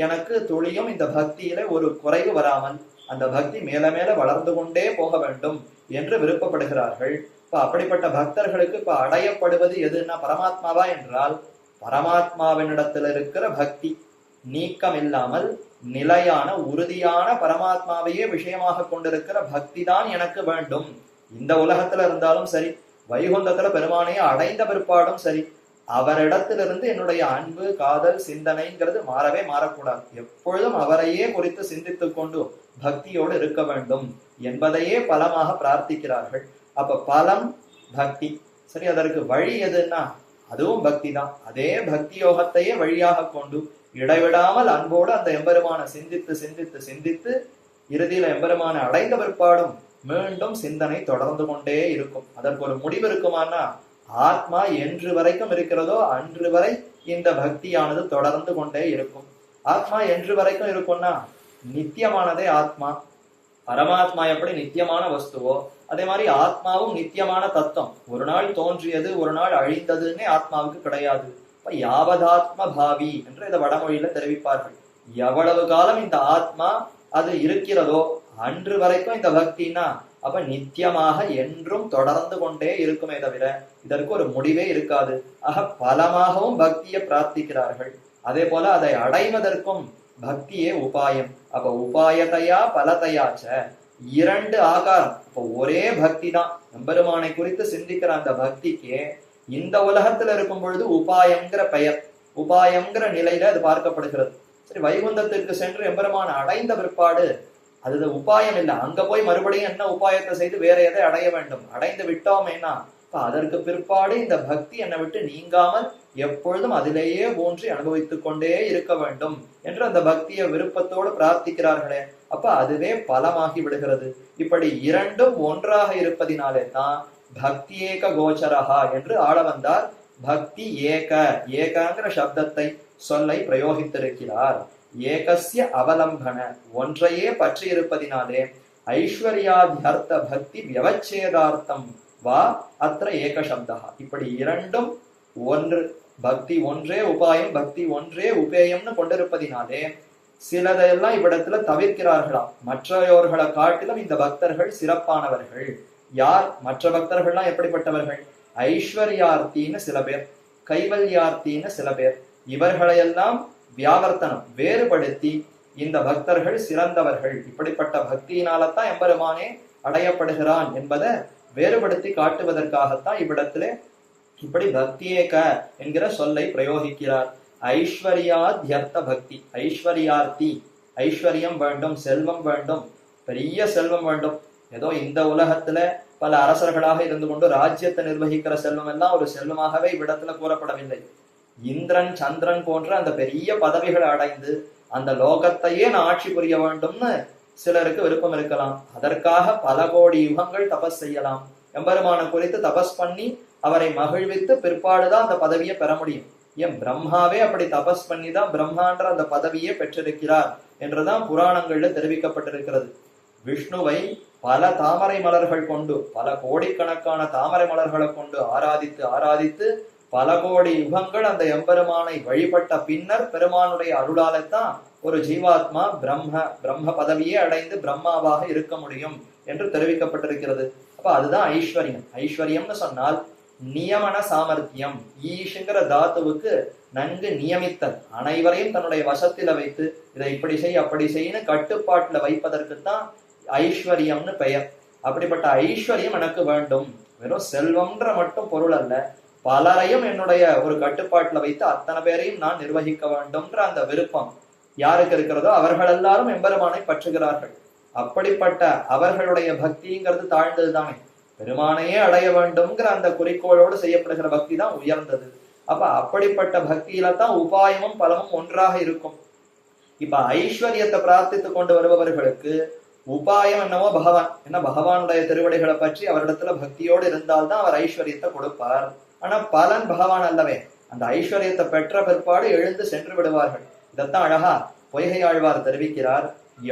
எனக்கு துளியும் இந்த பக்தியில ஒரு குறைவு வராமல் அந்த பக்தி மேல மேல வளர்ந்து கொண்டே போக வேண்டும் என்று விருப்பப்படுகிறார்கள். இப்ப அப்படிப்பட்ட பக்தர்களுக்கு இப்ப அடையப்படுவது எதுன்னா பரமாத்மாவா என்றால், பரமாத்மாவினிடத்தில் இருக்கிற பக்தி நீக்கம் இல்லாமல் நிலையான உறுதியான பரமாத்மாவையே விஷயமாக கொண்டிருக்கிற பக்தி தான் எனக்கு வேண்டும். இந்த உலகத்துல இருந்தாலும் சரி, வைகுந்தத்துல பெருமானையே அடைந்த பிற்பாடும் சரி, அவரிடத்திலிருந்து என்னுடைய அன்பு காதல் சிந்தனைங்கிறது மாறவே மாறக்கூடாது. எப்பொழுதும் அவரையே குறித்து சிந்தித்துக் கொண்டு பக்தியோடு இருக்க வேண்டும் என்பதையே பலமாக பிரார்த்திக்கிறார்கள். அப்ப பலம் பக்தி. சரி, அதற்கு வழி எதுன்னா அதுவும் பக்தி தான். அதே பக்தி யோகத்தையே வழியாக கொண்டு இடைவிடாமல் அன்போடு அந்த எம்பெருமான சிந்தித்து சிந்தித்து சிந்தித்து இறுதியில எம்பெருமான அடைந்த பிற்பாடும் மீண்டும் சிந்தனை தொடர்ந்து கொண்டே இருக்கும். அதற்கு ஒரு முடிவு இருக்குமானா, ஆத்மா என்று வரைக்கும் இருக்கிறதோ அன்று வரை இந்த பக்தியானது தொடர்ந்து கொண்டே இருக்கும். ஆத்மா என்று வரைக்கும் இருக்கும்னா நித்தியமானதே ஆத்மா. பரமாத்மா எப்படி நித்தியமான வஸ்துவோ அதே மாதிரி ஆத்மாவும் நித்தியமான தத்துவம். ஒரு நாள் தோன்றியது ஒரு நாள் அழிந்ததுன்னே ஆத்மாவுக்கு கிடையாது. இப்ப யாவதாத்ம பாவி என்று இதை வடமொழியில தெரிவிப்பார்கள். எவ்வளவு காலம் இந்த ஆத்மா அது இருக்கிறதோ அன்று வரைக்கும் இந்த பக்தினா அப்ப நித்தியமாக என்றும் தொடர்ந்து கொண்டே இருக்குமே தவிர இதற்கு ஒரு முடிவே இருக்காது. ஆக பலமாகவும் பக்தியை பிரார்த்திக்கிறார்கள். அதே போல அதை அடைவதற்கும் பக்தியே உபாயம். அப்ப உபாயத்தையா பலத்தையாச்ச இரண்டு ஆகாரம். இப்ப ஒரே பக்தி தான். எம்பெருமானை குறித்து சிந்திக்கிற அந்த பக்திக்கு இந்த உலகத்துல இருக்கும் பொழுது உபாயம்ங்கிற பெயர், உபாயம்ங்கிற நிலையில அது பார்க்கப்படுகிறது. சரி, வைகுந்தத்திற்கு சென்று எம்பெருமான அடைந்த பிற்பாடு அது உபாயம் இல்லை. அங்க போய் மறுபடியும் என்ன உபாயத்தை செய்து வேற எதை அடைய வேண்டும்? அடைந்து விட்டோமேனா அதற்கு பிற்பாடு இந்த பக்தி என்னை விட்டு நீங்காமல் எப்பொழுதும் அதிலேயே ஊன்றி அனுபவித்துக் கொண்டே இருக்க வேண்டும் என்று அந்த பக்தியை விருப்பத்தோடு பிரார்த்திக்கிறார்களே, அப்ப அதுவே பலமாகி விடுகிறது. இப்படி இரண்டும் ஒன்றாக இருப்பதினாலே தான் பக்தி ஏக கோச்சரஹா என்று ஆள வந்தார். பக்தி ஏக, ஏகங்கிற சப்தத்தை சொல்லை பிரயோகித்திருக்கிறார். ஏகஸ்ய அவலம்பன, ஒன்றையே பற்றி இருப்பதினாலே ஐஸ்வர்யாத்யர்த்த பக்தி வியவச்சேதார்த்தம் வா அത്ര ஏக சப்தா. இப்படி இரண்டும் ஒன்று, பக்தி ஒன்றே உபாயம் பக்தி ஒன்றே உபேயம்னு கொண்டிருப்பதினாலே சிலதையெல்லாம் இவ்விடத்துல தவிர்க்கிறார்களாம். மற்றவர்களை காட்டிலும் இந்த பக்தர்கள் சிறப்பானவர்கள். யார்? மற்ற பக்தர்கள்லாம் எப்படிப்பட்டவர்கள்? ஐஸ்வர்யார்த்தின்னு சில பேர், கைவல்யார்த்தின்னு சில பேர். இவர்களையெல்லாம் வியாவர்த்தனம் வேறுபடுத்தி இந்த பக்தர்கள் சிறந்தவர்கள், இப்படிப்பட்ட பக்தியினால்தான் எம்பெருமானே அடையப்படுகிறான் என்பதை வேறுபடுத்தி காட்டுவதற்காகத்தான் இவ்விடத்திலே இப்படி பக்தியேக என்கிற சொல்லை பிரயோகிக்கிறார். ஐஸ்வர்யாத்யர்த்த பக்தி, ஐஸ்வர்யார்த்தி, ஐஸ்வர்யம் வேண்டும், செல்வம் வேண்டும், பெரிய செல்வம் வேண்டும். ஏதோ இந்த உலகத்துல பல அரசர்களாக இருந்து கொண்டு ராஜ்யத்தை நிர்வகிக்கிற செல்வம் எல்லாம் ஒரு செல்வமாகவே இவ்விடத்துல கூறப்படவில்லை. இந்திரன் சந்திரன் போன்ற அந்த பெரிய பதவிகளை அடைந்து அந்த லோகத்தையே நான் ஆட்சி புரிய வேண்டும்னு சிலருக்கு விருப்பம் இருக்கலாம். அதற்காக பல கோடி யுகங்கள் தபஸ் செய்யலாம். எம்பெருமான குறித்து தபஸ் பண்ணி அவரை மகிழ்வித்து பிற்பாடுதான் அந்த பதவியை பெற முடியும். ஏன் பிரம்மாவே அப்படி தபஸ் பண்ணி தான் பிரம்மான்ற அந்த பதவியை பெற்றிருக்கிறார் என்றுதான் புராணங்கள்ல தெரிவிக்கப்பட்டிருக்கிறது. விஷ்ணுவை பல தாமரை மலர்கள் கொண்டு, பல கோடிக்கணக்கான தாமரை மலர்களை கொண்டு ஆராதித்து ஆராதித்து பல கோடி யுகங்கள் அந்த எம்பெருமானை வழிபட்ட பின்னர் பெருமானுடைய அருளாலத்தான் ஒரு ஜீவாத்மா பிரம்ம பதவியே அடைந்து பிரம்மாவாக இருக்க முடியும் என்று தெரிவிக்கப்பட்டிருக்கிறது. அப்ப அதுதான் ஐஸ்வர்யம். ஐஸ்வர்யம்னு சொன்னால் நியமன சாமர்த்தியம். ஈஷுங்கிற தாத்துவுக்கு நன்கு நியமித்தல், அனைவரையும் தன்னுடைய வசத்தில வைத்து இதை இப்படி செய் அப்படி செய்யு கட்டுப்பாட்டுல வைப்பதற்குத்தான் ஐஸ்வர்யம்னு பெயர். அப்படிப்பட்ட ஐஸ்வர்யம் எனக்கு வேண்டும். வெறும் செல்வம்ன்ற மட்டும் பொருள் அல்ல, பலரையும் என்னுடைய ஒரு கட்டுப்பாட்டுல வைத்து அத்தனை பேரையும் நான் நிர்வகிக்க வேண்டும்ன்ற அந்த விருப்பம் யாருக்கு இருக்கிறதோ அவர்கள் எல்லாரும் எம்பெருமானை பற்றுகிறார்கள். அப்படிப்பட்ட அவர்களுடைய பக்திங்கிறது தாழ்ந்தது தானே. பெருமானையே அடைய வேண்டும்ங்கிற அந்த குறிக்கோளோடு செய்யப்படுகிற பக்தி தான் உயர்ந்தது. அப்ப அப்படிப்பட்ட பக்தியில தான் உபாயமும் பலமும் ஒன்றாக இருக்கும். இப்ப ஐஸ்வர்யத்தை பிரார்த்தித்து கொண்டு வருபவர்களுக்கு உபாயம் என்னவோ பகவான். ஏன்னா பகவானுடைய திருவடிகளை பற்றி அவரிடத்துல பக்தியோடு இருந்தால்தான் அவர் ஐஸ்வர்யத்தை கொடுப்பார். ஆனா பலன் பகவான் அல்லவே. அந்த ஐஸ்வர்யத்தை பெற்ற பிற்பாடு எழுந்து சென்று விடுவார்கள். இதத்தான் அழகா பொய்கை ஆழ்வார் தெரிவிக்கிறார்.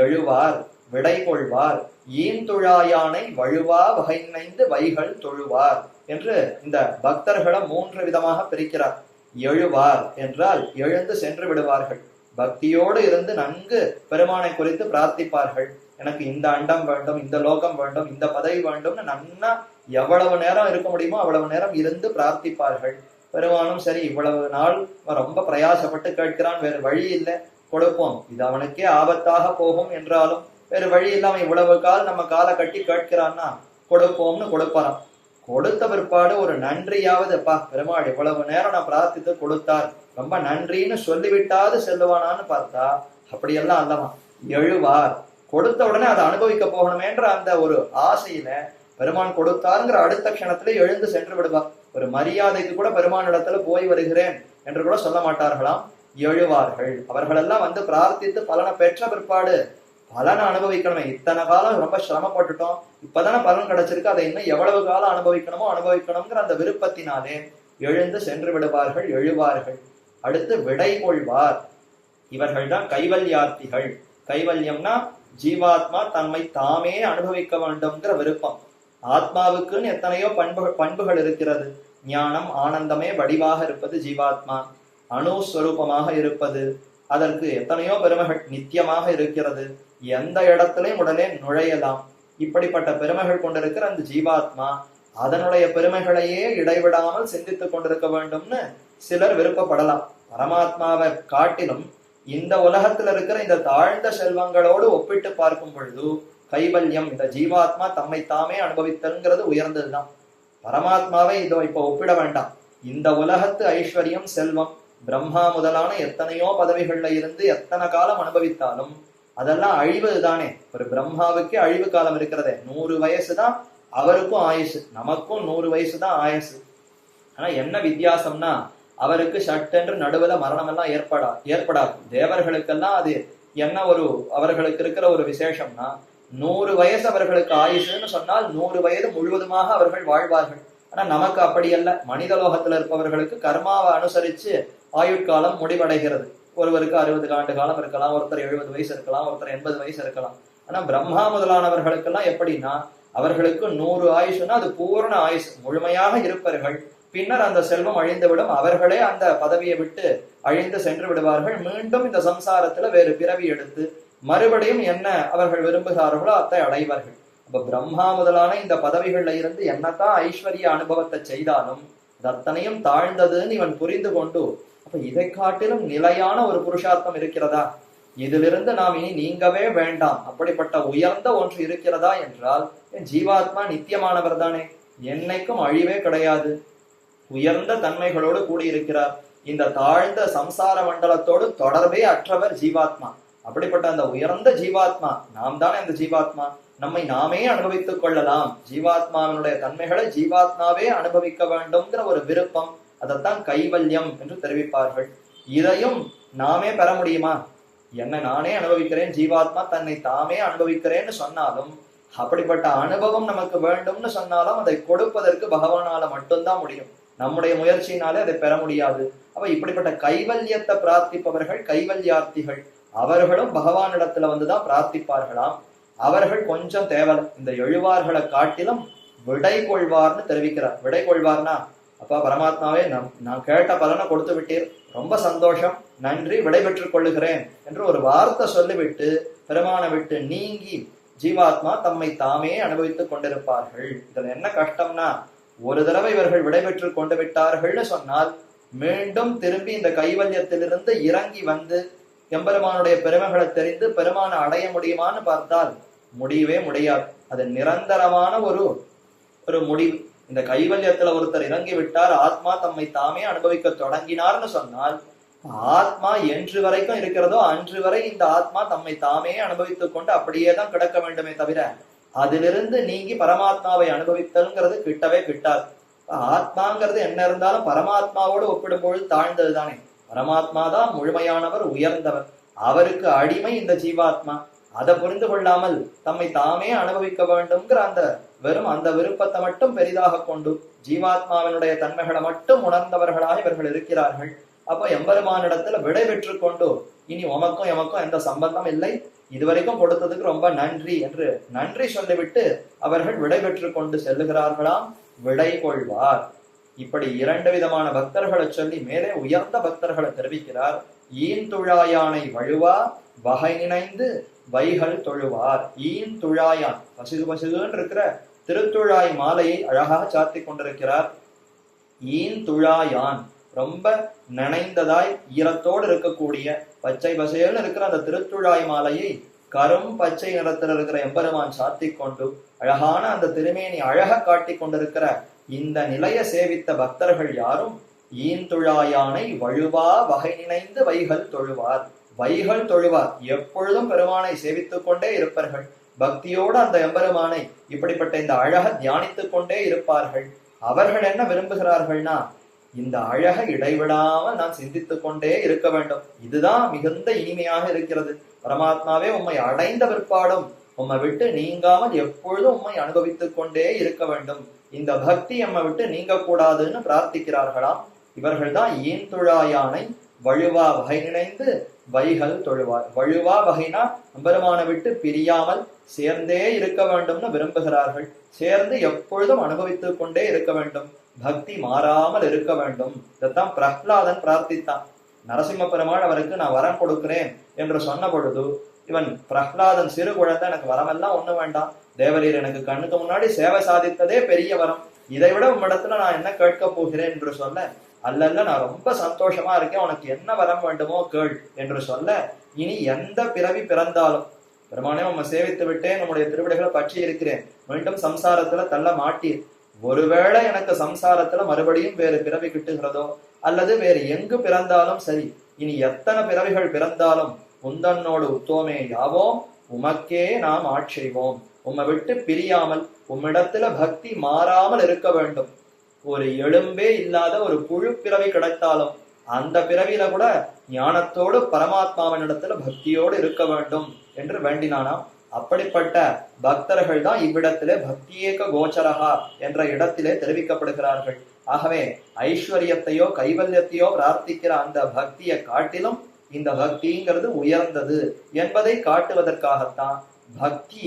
எழுவார் விடை கொள்வார். ஈந்துழாயானை வழுவா வகைநைந்து வைகள் தொழுவார் என்று இந்த பக்தர்களை 3 விதமாக பிரிக்கிறார். எழுவார் என்றால் எழுந்து சென்று விடுவார்கள். பக்தியோடு இருந்து நன்கு பெருமானை குறித்து பிரார்த்திப்பார்கள். எனக்கு இந்த அண்டம் வேண்டும், இந்த லோகம் வேண்டும், இந்த பதவி வேண்டும்னு நன்னா எவ்வளவு நேரம் இருக்க முடியுமோ அவ்வளவு நேரம் இருந்து பிரார்த்திப்பார்கள். பெருமானும் சரி, இவ்வளவு நாள் ரொம்ப பிரயாசப்பட்டு கேட்கிறான், வேறு வழி இல்லை, கொடுப்போம், இது அவனுக்கே ஆபத்தாக போகும் என்றாலும் வேறு வழி இல்லாம இவ்வளவு கால் நம்ம காலை கட்டி கேட்கிறான்னா கொடுப்போம்னு கொடுப்பாராம். கொடுத்த பிற்பாடு ஒரு நன்றியாவது, பெருமாள் இவ்வளவு நேரம் நான் பிரார்த்தித்து கொடுத்தார், ரொம்ப நன்றின்னு சொல்லிவிட்டாது செல்லுவானான்னு பார்த்தா அப்படியெல்லாம் அல்லவா. எழுவார், கொடுத்த உடனே அதை அனுபவிக்க போகணுமேன்ற அந்த ஒரு ஆசையில பெருமான் கொடுத்தாருங்கிற அடுத்த க்ஷணத்திலே எழுந்து சென்று விடுவார். ஒரு மரியாதைக்கு கூட பெருமானிடத்துல போய் வருகிறேன் என்று கூட சொல்ல மாட்டார்களாம். எழுவார்கள். அவர்களெல்லாம் வந்து பிரார்த்தித்து பலனை பெற்ற பிற்பாடு பலனை அனுபவிக்கணுமே, இத்தனை காலம் ரொம்ப சிரமப்பட்டுட்டோம், இப்பதானே பலன் கிடைச்சிருக்கு, அதை இன்னும் எவ்வளவு காலம் அனுபவிக்கணுமோ அனுபவிக்கணுங்கிற அந்த விருப்பத்தினாலே எழுந்து சென்று விடுவார்கள், எழுவார்கள். அடுத்து விடை கொள்வார். இவர்கள் தான் கைவல்யார்த்திகள். கைவல்யம்னா ஜீவாத்மா தன்மை தாமே அனுபவிக்க வேண்டும்ங்கிற விருப்பம். ஆத்மாவுக்குன்னு எத்தனையோ பண்புகள் இருக்கிறது. ஞானம், ஆனந்தமே வடிவாக இருப்பது ஜீவாத்மா, அணுஸ்வரூபமாக இருப்பது, அதற்கு எத்தனையோ பெருமைகள், நித்தியமாக இருக்கிறது, எந்த இடத்திலையும் உடனே நுழையலாம். இப்படிப்பட்ட பெருமைகள் கொண்டிருக்கிற அந்த ஜீவாத்மா அதனுடைய பெருமைகளையே இடைவிடாமல் சிந்தித்துக் கொண்டிருக்க வேண்டும்னு சிலர் விருப்பப்படலாம். பரமாத்மாவை காட்டிலும் இந்த உலகத்துல இருக்கிற இந்த தாழ்ந்த செல்வங்களோடு ஒப்பிட்டு பார்க்கும் பொழுது கைவல்யம், இந்த ஜீவாத்மா தம்மை தாமே அனுபவித்தல்ங்கிறது உயர்ந்ததுதான். பரமாத்மாவை இதோ இப்ப ஒப்பிட வேண்டாம். இந்த உலகத்து ஐஸ்வர்யம், செல்வம், பிரம்மா முதலான எத்தனையோ பதவிகள்ல இருந்து எத்தனை காலம் அனுபவித்தாலும் அதெல்லாம் அழிவுதானே. ஒரு பிரம்மாவுக்கே அழிவு காலம் இருக்கிறதே. 100 வயசுதான் அவருக்கும் ஆயுசு, நமக்கும் 100 வயசுதான் ஆயுசு. ஆனா என்ன வித்தியாசம்னா, அவருக்கு சட்டென்று நடுவுல மரணம் எல்லாம் ஏற்படாது. தேவர்களுக்கெல்லாம் அது என்ன ஒரு அவர்களுக்கு இருக்கிற ஒரு விசேஷம்னா, 100 வயசு அவர்களுக்கு ஆயுசுன்னு சொன்னால் 100 வயது முழுவதுமாக அவர்கள் வாழ்வார்கள். ஆனா நமக்கு அப்படி அல்ல. மனித லோகத்துல இருப்பவர்களுக்கு கர்மாவை அனுசரிச்சு ஆயுட்காலம் முடிவடைகிறது. ஒருவருக்கு 60 ஆண்டு காலம் இருக்கலாம், ஒருத்தர் 70 வயசு இருக்கலாம், ஒருத்தர் 80 வயசு இருக்கலாம். ஆனா பிரம்மா முதலானவர்களுக்கெல்லாம் எப்படின்னா, அவர்களுக்கு 100 ஆயுஷ்னா அது பூர்ண ஆயுஷ், முழுமையாக இருப்பார்கள். பின்னர் அந்த செல்வம் அழிந்துவிடும், அவர்களே அந்த பதவியை விட்டு அழிந்து சென்று விடுவார்கள். மீண்டும் இந்த சம்சாரத்துல வேறு பிறவி எடுத்து மறுபடியும் என்ன அவர்கள் விரும்புகிறார்களோ அதை அடைவார்கள். அப்ப பிரம்மா முதலான இந்த பதவிகள்ல இருந்து என்னத்தான் ஐஸ்வர்ய அனுபவத்தை செய்தாலும் அது அத்தனையும் தாழ்ந்ததுன்னு இவன் புரிந்து கொண்டு, அப்ப இதை காட்டிலும் நிலையான ஒரு புருஷார்த்தம் இருக்கிறதா, இதிலிருந்து நாம் இனி நீங்கவே வேண்டாம், அப்படிப்பட்ட உயர்ந்த ஒன்று இருக்கிறதா என்றால், ஜீவாத்மா நித்தியமானவர் தானே, என்னைக்கும் அழிவே கிடையாது, உயர்ந்த தன்மைகளோடு கூடியிருக்கிறார். இந்த தாழ்ந்த சம்சார மண்டலத்தோடு தொடர்பே அற்றவர் ஜீவாத்மா. அப்படிப்பட்ட அந்த உயர்ந்த ஜீவாத்மா நாம் தானே. அந்த ஜீவாத்மா நம்மை நாமே அனுபவித்துக் கொள்ளலாம். ஜீவாத்மாவினுடைய தன்மைகளை ஜீவாத்மாவே அனுபவிக்க வேண்டும்ங்கிற ஒரு விருப்பம், அதைத்தான் கைவல்யம் என்று தெரிவிப்பார்கள். இதையும் நாமே பெற முடியுமா? என்ன நானே அனுபவிக்கிறேன், ஜீவாத்மா தன்னை தாமே அனுபவிக்கிறேன்னு சொன்னாலும், அப்படிப்பட்ட அனுபவம் நமக்கு வேண்டும்னு சொன்னாலும் அதை கொடுப்பதற்கு பகவானால மட்டும்தான் முடியும். நம்முடைய முயற்சியினாலே அதை பெற முடியாது. அப்ப இப்படிப்பட்ட கைவல்யத்தை பிரார்த்திப்பவர்கள் கைவல்யார்த்திகள். அவர்களும் பகவானிடத்துல வந்துதான் பிரார்த்திப்பார்களாம். அவர்கள் கொஞ்சம் தேவலை. இந்த எழுவார்களை காட்டிலும் விடை கொள்வார்னு தெரிவிக்கிறார். விடை கொள்வார்னா, அப்பா பரமாத்மாவே நான் கேட்ட பலனை கொடுத்து விட்டீர், ரொம்ப சந்தோஷம், நன்றி, விடை பெற்றுக் கொள்ளுகிறேன் என்று ஒரு வார்த்தை சொல்லிவிட்டு பெருமானை விட்டு நீங்கி ஜீவாத்மா தம்மை தாமே அனுபவித்துக் கொண்டிருப்பார்கள். இதுல என்ன கஷ்டம்னா, ஒரு தடவை இவர்கள் விடைபெற்று கொண்டு விட்டார்கள்னு சொன்னால் மீண்டும் திரும்பி இந்த கைவல்யத்திலிருந்து இறங்கி வந்து எம்பெருமானுடைய பெருமைகளை தெரிந்து பெருமானை அடைய முடியுமான்னு பார்த்தால் முடியவே முடியாது. அது நிரந்தரமான ஒரு முடிவு. இந்த கைவல்யத்துல ஒருத்தர் இறங்கி விட்டார், ஆத்மா தம்மை தாமே அனுபவிக்க தொடங்கினார்னு சொன்னால், ஆத்மா என்று வரைக்கும் இருக்கிறதோ அன்று வரை இந்த ஆத்மா தம்மை தாமே அனுபவித்துக் கொண்டு அப்படியேதான் கிடக்க வேண்டுமே தவிர அதிலிருந்து நீங்கி பரமாத்மாவை அனுபவித்தல்ங்கிறது கிட்டவே கிட்டாது. ஆத்மாங்கிறது என்ன இருந்தாலும் பரமாத்மாவோடு ஒப்பிடும்பொழுது தாழ்ந்தது தானே. பரமாத்மா தான் முழுமையானவர், உயர்ந்தவர். அவருக்கு அடிமை இந்த ஜீவாத்மா. அதை புரிந்து கொள்ளாமல் தம்மை தாமே அனுபவிக்க வேண்டும்ங்கிற அந்த விருப்பத்தை மட்டும் பெரிதாக கொண்டு ஜீவாத்மாவினுடைய தன்மைகளை மட்டும் உணர்ந்தவர்களாக இவர்கள் இருக்கிறார்கள். அப்ப எம்பெருமானிடத்துல விடை பெற்று கொண்டு இனி உமக்கும் எமக்கும் எந்த சம்பந்தம் இல்லை, இதுவரைக்கும் கொடுத்ததுக்கு ரொம்ப நன்றி என்று நன்றி சொல்லிவிட்டு அவர்கள் விடை பெற்று கொண்டு செல்லுகிறார்களாம். விடை கொள்வார். இப்படி 2 விதமான பக்தர்களை சொல்லி மேலே உயர்ந்த பக்தர்களை தெரிவிக்கிறார். ஈந்துழாயானை வழுவா வகை நினைந்து வைகள் தொழுவார். ஈந்துழாயான் பசுகு பசுகுன்னு இருக்கிற திருத்துழாய் மாலையை அழகாக சாத்தி கொண்டிருக்கிறார். ஈந்துழாயான் ரொம்ப நனைந்ததாய் ஈரத்தோடு இருக்கக்கூடிய பச்சை பசையல்னு இருக்கிற அந்த திருத்துழாய் மாலையை கரும் பச்சை நிறத்தில் இருக்கிற எம்பெருமான் சாத்தி கொண்டு அழகான அந்த திருமேனி அழக காட்டி கொண்டிருக்கிற இந்த நிலைய சேவித்த பக்தர்கள் யாரும் ஈந்துழாயானை வழுவா வகை நினைந்து வைகள் தொழுவார். வைகள் தொழுவார், எப்பொழுதும் பெருமானை சேவித்துக் கொண்டே இருப்பார்கள். பக்தியோடு அந்த எம்பெருமானை இப்படிப்பட்ட இந்த அழக தியானித்துக் கொண்டே இருப்பார்கள். அவர்கள் என்ன விரும்புகிறார்கள்னா, இந்த அழக இடைவிடாமல் நான் சிந்தித்துக் கொண்டே இருக்க வேண்டும். இதுதான் மிகுந்த இனிமையாக இருக்கிறது. பரமாத்மாவே உம்மை அடைந்த பிற்பாடும் உம்மை விட்டு நீங்காமல் எப்பொழுதும் உம்மை அனுபவித்துக் கொண்டே இருக்க வேண்டும். இந்த பக்தி எம்மை விட்டு நீங்க கூடாதுன்னு பிரார்த்திக்கிறார்களாம். இவர்கள் தான் ஈந்துழாயானை வழுவா வகை நினைந்து வைகள் தொழுவார். வழுவா வகைனா எம்பெருமானை விட்டு பிரியாமல் சேர்ந்தே இருக்க வேண்டும்னு விரும்புகிறார்கள். சேர்ந்து எப்பொழுதும் அனுபவித்துக் கொண்டே இருக்க வேண்டும். பக்தி மாறாமல் இருக்க வேண்டும். இதைத்தான் பிரஹ்லாதன் பிரார்த்தித்தான். நரசிம்ம பெருமாள் அவருக்கு நான் வரம் கொடுக்கிறேன் என்று சொன்ன பொழுது, இவன் பிரஹ்லாதன் சிறு குழந்தை, எனக்கு வரமெல்லாம் ஒண்ணு வேண்டாம், தேவரீர் எனக்கு கண்ணுக்கு முன்னாடி சேவை சாதித்ததே பெரிய வரம், இதை விட உம்மிடத்துல நான் என்ன கேட்க போகிறேன் என்று சொல்ல, அல்ல நான் ரொம்ப சந்தோஷமா இருக்கேன், உனக்கு என்ன வரம் வேண்டுமோ கேள் என்று சொல்ல, இனி எந்த பிறவி பிறந்தாலும் பெருமானே உம்மை சேவித்து விட்டேன், நம்முடைய திருவிடைகளை பற்றி இருக்கிறேன், மீண்டும் சம்சாரத்துல தள்ள மாட்டீர். ஒருவேளை எனக்கு சம்சாரத்துல மறுபடியும் வேறு பிறவி கிட்டுகிறதோ அல்லது வேறு எங்கு பிறந்தாலும் சரி, இனி எத்தனை பிறவிகள் பிறந்தாலும் உந்தன்னோடு உத்தோமே யாவோம் உமக்கே நாம் ஆட்செய்வோம். உம்மை விட்டு பிரியாமல் உம்மிடத்துல பக்தி மாறாமல் இருக்க வேண்டும். ஒரு எலும்பே இல்லாத ஒரு புழு பிறவி கிடைத்தாலும் அந்த பிறவியில கூட ஞானத்தோடு பரமாத்மாவினிடத்துல பக்தியோடு இருக்க வேண்டும் என்று வேண்டினானாம். அப்படிப்பட்ட பக்தர்கள் தான் இவ்விடத்திலே பக்தியேக கோச்சரகா என்ற இடத்திலே தெரிவிக்கப்படுகிறார்கள். ஆகவே ஐஸ்வர்யத்தையோ கைவல்யத்தையோ பிரார்த்திக்கிற அந்த பக்தியை காட்டிலும் இந்த பக்திங்கிறது உயர்ந்தது என்பதை காட்டுவதற்காகத்தான் பக்தி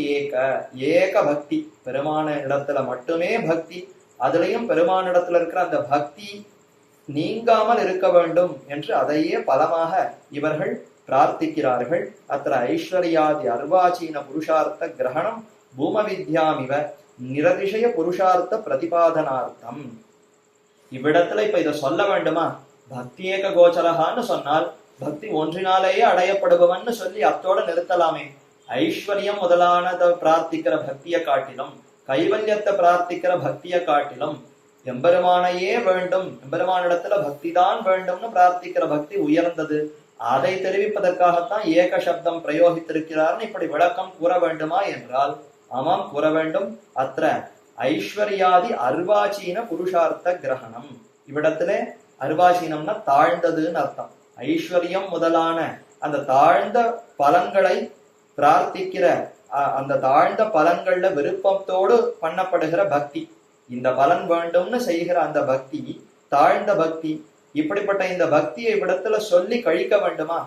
ஏக பக்தி, பெருமான இடத்துல மட்டுமே பக்தி, அதுலயும் பெருமானிடத்துல இருக்கிற அந்த பக்தி நீங்காமல் இருக்க வேண்டும் என்று அதையே பலமாக இவர்கள் பிரார்த்திக்கிறார்கள். அத்த ஐஸ்வர்யாதி அர்வாச்சீன புருஷார்த்த கிரகணம் பூம வித்யாமிவ நிரதிசய புருஷார்த்த பிரதிபாதனார்த்தம். இவ்விடத்துல இப்ப இதை சொல்ல வேண்டுமா? பக்தி ஏக கோச்சரகான்னு சொன்னால் பக்தி ஒன்றினாலேயே அடையப்படுபவன்னு சொல்லி அத்தோட நிறுத்தலாமே. ஐஸ்வர்யம் முதலானதை பிரார்த்திக்கிற பக்தியை காட்டிலும், கைவல்யத்தை பிரார்த்திக்கிற பக்தியை காட்டிலும் எம்பெருமானையே வேண்டும், எம்பெருமானிடத்துல பக்தி தான் வேண்டும்னு பிரார்த்திக்கிற பக்தி உயர்ந்தது. அதை தெரிவிப்பதற்காகத்தான் ஏக சப்தம் பிரயோகித்திருக்கிறார்னு இப்படி விளக்கம் கூற வேண்டுமா என்றால் ஆமாம் கூற வேண்டும். அத்த ஐஸ்வர்யாதி அர்வாச்சீன புருஷார்த்த கிரகணம். இவ்விடத்திலே அர்வாச்சீனம்னா தாழ்ந்ததுன்னு அர்த்தம். ஐஸ்வர்யம் முதலான அந்த தாழ்ந்த பலன்களை பிரார்த்திக்கிற அந்த தாழ்ந்த பலன்கள்ல விருப்பத்தோடு பண்ணப்படுகிற பக்தி, இந்த பலன் வேண்டும்னு செய்கிற அந்த பக்தி தாழ்ந்த பக்தி. இப்படிப்பட்ட இந்த பக்தியை இவ்விடத்துல சொல்லி கழிக்க வேண்டுமா?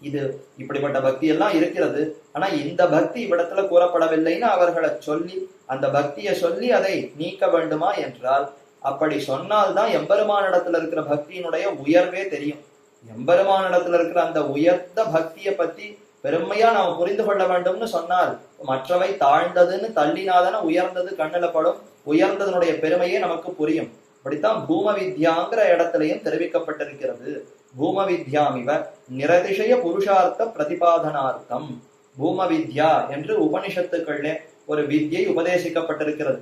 இது இப்படிப்பட்ட பக்தி எல்லாம் இருக்கிறது, ஆனா இந்த பக்தி இவ்விடத்துல கூறப்படவில்லைன்னு அவர்களை சொல்லி அந்த பக்தியை சொல்லி அதை நீக்க வேண்டுமா என்றால், அப்படி சொன்னால்தான் எம்பெருமானிடத்துல இருக்கிற பக்தியினுடைய உயர்வே தெரியும். எம்பெருமானிடத்துல இருக்கிற அந்த உயர்ந்த பக்தியை பத்தி பெருமையா நாம் புரிந்து கொள்ள வேண்டும்னு சொன்னால், மற்றவை தாழ்ந்ததுன்னு தள்ளினாதான உயர்ந்தது கண்ணில படும், உயர்ந்ததனுடைய பெருமையே நமக்கு புரியும். அப்படித்தான் பூம வித்யாங்கிற இடத்திலையும் தெரிவிக்கப்பட்டிருக்கிறது. பூம வித்யாமிவ நிரதிசய புருஷார்த்த பிரதிபாதனார்த்தம். பூம வித்யா என்று உபனிஷத்துக்களே ஒரு வித்யை உபதேசிக்கப்பட்டிருக்கிறது.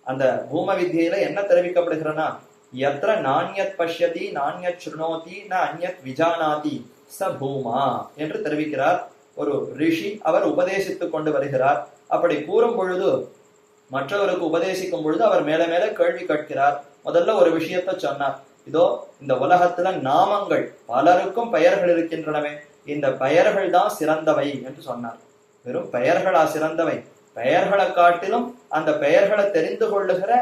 அந்த பூம வித்யில என்ன தெரிவிக்கப்படுகிறனா, யத்ர நான்யத் பஷ்யதி நான்யத் ஸ்ருணோதி ந அன்யத் விஜானாதி ச பூமா என்று தெரிவிக்கிறார் ஒரு ரிஷி. அவர் உபதேசித்துக் கொண்டு வருகிறார். அப்படி கூறும் பொழுது, மற்றவருக்கு உபதேசிக்கும் பொழுது அவர் மேல மேல கேள்வி கேட்கிறார். முதல்ல ஒரு விஷயத்த சொன்னார், இதோ இந்த உலகத்துல நாமங்கள் பலருக்கும் பெயர்கள் இருக்கின்றனவே, இந்த பெயர்கள் தான் சிறந்தவை என்று சொன்னார். வெறும் பெயர்களா சிறந்தவை? பெயர்களை காட்டிலும் அந்த பெயர்களை தெரிந்து கொள்ளுகிற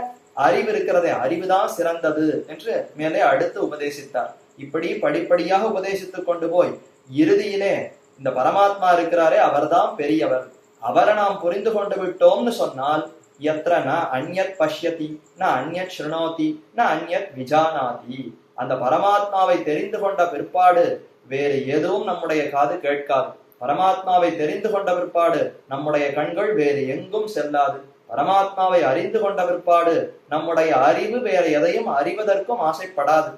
அறிவு இருக்கிறதே, அறிவுதான் சிறந்தது என்று மேலே அடுத்து உபதேசித்தார். இப்படி படிப்படியாக உபதேசித்துக் கொண்டு போய் இறுதியிலே இந்த பரமாத்மா இருக்கிறாரே அவர்தான் பெரியவர், அவரை நாம் புரிந்து கொண்டு விட்டோம்னு சொன்னால் எத்திர ந அந்யத் பஷ்யதி ந அந்யத் ஸ்ருணோதி ந அந்யத் விஜானாதி, அந்த பரமாத்மாவை தெரிந்து கொண்ட பிற்பாடு வேறு எதுவும் நம்முடைய காது கேட்காது. பரமாத்மாவை தெரிந்து கொண்ட பிற்பாடு நம்முடைய கண்கள் வேறு எங்கும் செல்லாது. பரமாத்மாவை அறிந்து கொண்ட பிற்பாடு நம்முடைய அறிவு வேற எதையும் அறிவதற்கும் ஆசைப்படாது.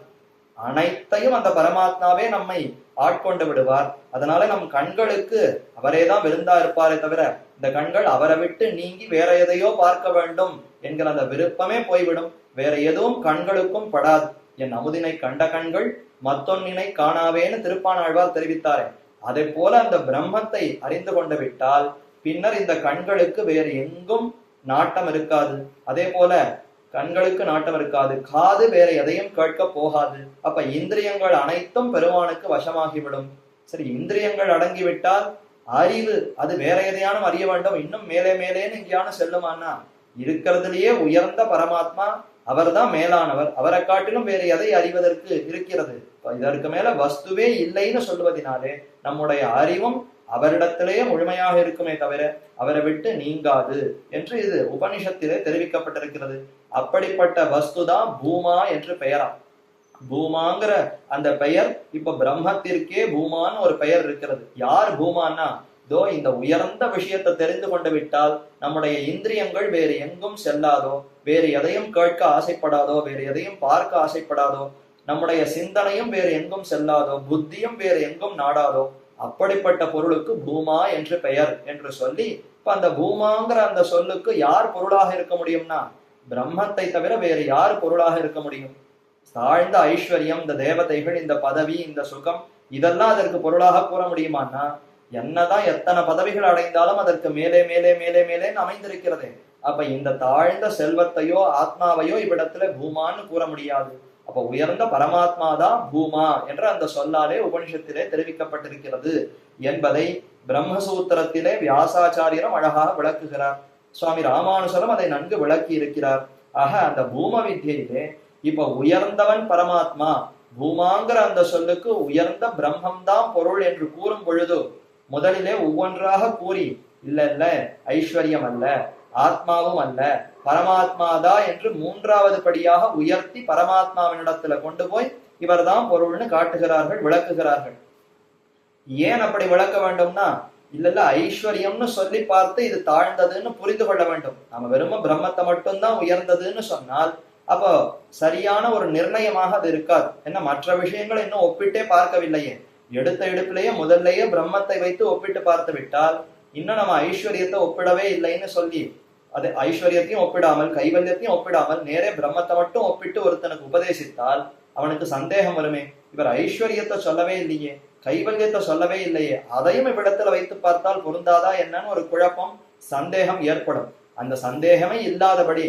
அனைத்தையும் அந்த பரமாத்மாவே நம்மை ஆட்கொண்டு விடுவார். அதனால நம் கண்களுக்கு அவரேதான் விருந்தா இருப்பாரே தவிர இந்த கண்கள் அவரை விட்டு நீங்கி வேற எதையோ பார்க்க வேண்டும் என்கிற அந்த விருப்பமே போய்விடும். வேற எதுவும் கண்களுக்கும் படாது. என் அமுதினை கண்ட கண்கள் மத்தொன்னினை காணாவேன்னு திருப்பானாழ்வார் தெரிவித்தாரே, அதே போல அந்த பிரம்மத்தை அறிந்து கொண்டு விட்டால் பின்னர் இந்த கண்களுக்கு வேறு எங்கும் நாட்டம் இருக்காது. அதே போல கண்களுக்கு நாட்டம் இருக்காது, காது வேற எதையும் கேட்க போகாது. அப்ப இந்திரியங்கள் அனைத்தும் பெருமானுக்கு வசமாகிவிடும். சரி, இந்திரியங்கள் அடங்கிவிட்டால் அறிவு அது வேற எதையானும் அறிய வேண்டும், இன்னும் மேலே மேலேன்னு எங்கேயான செல்லுமானா? இருக்கிறதுலயே உயர்ந்த பரமாத்மா அவர்தான் மேலானவர், அவரை காட்டிலும் வேற எதை அறிவதற்கு இருக்கிறது? இதற்கு மேல வஸ்துவே இல்லைன்னு சொல்லுவதனாலே நம்முடைய அறிவும் அவரிடத்திலேயே முழுமையாக இருக்குமே தவிர அவரை விட்டு நீங்காது என்று இது உபனிஷத்திலே தெரிவிக்கப்பட்டிருக்கிறது. அப்படிப்பட்ட வஸ்துதான் பூமா என்று பெயராம். பூமாங்கிற அந்த பெயர் இப்ப பிரம்மத்திற்கே பூமான்னு ஒரு பெயர் இருக்கிறது. யார் பூமான்னா, தோ இந்த உயர்ந்த விஷயத்தை தெரிந்து கொண்டு விட்டால் நம்முடைய இந்திரியங்கள் வேறு எங்கும் செல்லாதோ, வேறு எதையும் கேட்க ஆசைப்படாதோ, வேறு எதையும் பார்க்க ஆசைப்படாதோ, நம்முடைய சிந்தனையும் வேறு எங்கும் செல்லாதோ, புத்தியும் வேறு எங்கும் நாடாதோ, அப்படிப்பட்ட பொருளுக்கு பூமா என்று பெயர் என்று சொல்லி, இப்ப அந்த பூமாங்கிற அந்த சொல்லுக்கு யார் பொருளாக இருக்க முடியும்னா பிரம்மத்தை தவிர வேறு யார் பொருளாக இருக்க முடியும்? தாழ்ந்த ஐஸ்வர்யம், இந்த தேவதைகள், இந்த பதவி, இந்த சுகம், இதெல்லாம் அதற்கு பொருளாக கூற முடியுமான்னா என்னதான் எத்தனை பதவிகள் அடைந்தாலும் அதற்கு மேலே மேலே மேலே மேலே அமைந்திருக்கிறதே. அப்ப இந்த தாழ்ந்த செல்வத்தையோ ஆத்மாவையோ இவ்விடத்துல பூமான்னு கூற முடியாது. அப்ப உயர்ந்த பரமாத்மாதான் பூமா என்ற அந்த சொல்லாலே உபனிஷத்திலே தெரிவிக்கப்பட்டிருக்கிறது என்பதை பிரம்மசூத்திரத்திலே வியாசாச்சாரியரும் அழகாக விளக்குகிறார். சுவாமி ராமானுஜரும் அதை நன்கு விளக்கி இருக்கிறார். ஆக அந்த பூம வித்தியிலே இப்ப உயர்ந்தவன் பரமாத்மா, பூமாங்கிற அந்த சொல்லுக்கு உயர்ந்த பிரம்மம்தான் பொருள் என்று கூறும் பொழுது முதலிலே ஒவ்வொன்றாக கூறி இல்ல இல்ல ஐஸ்வர்யம் அல்ல, ஆத்மாவும் அல்ல, பரமாத்மாதா என்று மூன்றாவது படியாக உயர்த்தி பரமாத்மாவினிடத்துல கொண்டு போய் இவர்தான் பொருள்னு காட்டுகிறார்கள், விளக்குகிறார்கள். ஏன் அப்படி விளக்க வேண்டும்னா, இல்ல ஐஸ்வர்யம்னு சொல்லி பார்த்து இது தாழ்ந்ததுன்னு புரிந்து கொள்ள வேண்டும். நம்ம வெறும் பிரம்மத்தை மட்டும்தான் உயர்ந்ததுன்னு சொன்னால் அப்போ சரியான ஒரு நிர்ணயமாக அது இருக்காது. என்ன, மற்ற விஷயங்களை இன்னும் ஒப்பிட்டே பார்க்கவில்லையே, எடுத்த எடுப்பிலேயே முதல்லையே பிரம்மத்தை வைத்து ஒப்பிட்டு பார்த்து விட்டால் இன்னும் நம்ம ஐஸ்வர்யத்தை ஒப்பிடவே இல்லைன்னு சொல்லி அது ஐஸ்வர்யத்தையும் ஒப்பிடாமல் கைவல்யத்தையும் ஒப்பிடாமல் நேரே பிரம்மத்தை மட்டும் ஒப்பிட்டு ஒருத்தனுக்கு உபதேசித்தால் அவனுக்கு சந்தேகம் வருமே, இவர் ஐஸ்வர்யத்தை சொல்லவே இல்லையே, கைவல்யத்தை சொல்லவே இல்லையே, அதையும் இவ்விடத்துல வைத்து பார்த்தால் பொருந்தாதா என்னன்னு ஒரு குழப்பம், சந்தேகம் ஏற்படும். அந்த சந்தேகமே இல்லாதபடி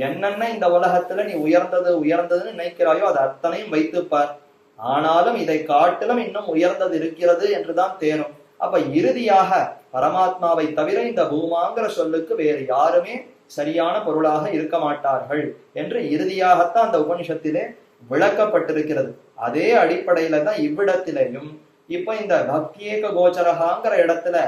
என்னென்ன இந்த உலகத்துல நீ உயர்ந்தது உயர்ந்ததுன்னு நினைக்கிறாயோ அது அத்தனையும் வைத்துப்பார். ஆனாலும் இதை காட்டிலும் இன்னும் உயர்ந்தது இருக்கிறது என்றுதான் தேரும். அப்ப இறுதியாக பரமாத்மாவை தவிர இந்த பூமாங்கிற சொல்லுக்கு வேறு யாருமே சரியான பொருளாக இருக்க மாட்டார்கள் என்று இறுதியாகத்தான் அந்த உபனிஷத்திலே விளக்கப்பட்டிருக்கிறது. அதே அடிப்படையில தான் இவ்விடத்திலையும் இப்ப இந்த பக்தியேக கோச்சரகாங்கிற இடத்துல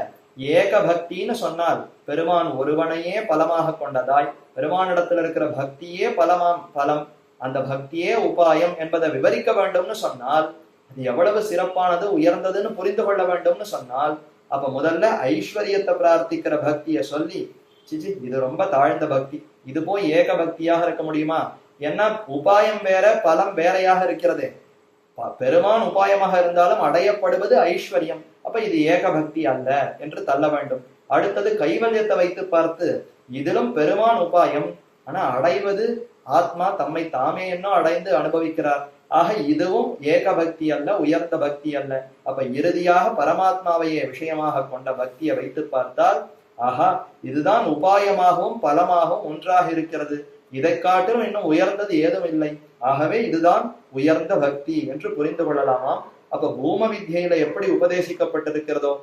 ஏக பக்தின்னு சொன்னால் பெருமான் ஒருவனையே பலமாக கொண்டதாய், பெருமானிடத்துல இருக்கிற பக்தியே பலம், அந்த பக்தியே உபாயம் என்பதை விவரிக்க வேண்டும்னு சொன்னால் அது எவ்வளவு சிறப்பானது உயர்ந்ததுன்னு புரிந்து கொள்ள வேண்டும்னு சொன்னால் அப்ப முதல்ல ஐஸ்வர்யத்தை பிரார்த்திக்கிற பக்தியை சொல்லி சிச்சி இது ரொம்ப தாழ்ந்த பக்தி, இது போய் ஏக பக்தியாக இருக்க முடியுமா? ஏன்னா உபாயம் வேற பலம் வேறையாக இருக்கிறதே. பெருமான் உபாயமாக இருந்தாலும் அடையப்படுவது ஐஸ்வர்யம், அப்ப இது ஏக பக்தி அல்ல என்று தள்ள வேண்டும். அடுத்தது கைவல்யத்தை வைத்து பார்த்து இதிலும் பெருமான் உபாயம், ஆனா அடைவது ஆத்மா தம்மை தாமே என்ன அடைந்து அனுபவிக்கிறார். ஆக இதுவும் ஏக பக்தி அல்ல, உயர்ந்த பக்தி அல்ல. அப்ப இறுதியாக பரமாத்மாவையே விஷயமாக கொண்ட பக்தியை வைத்து பார்த்தால் ஆஹா இதுதான் உபாயமாகவும் பலமாகவும் ஒன்றாக இருக்கிறது, இதை காட்டிலும் இன்னும் உயர்ந்தது ஏதும் இல்லை, ஆகவே இதுதான் உயர்ந்த பக்தி என்று புரிந்து கொள்ளலாமாம். அப்ப பூம வித்யில எப்படி உபதேசிக்கப்பட்டிருக்கிறதோ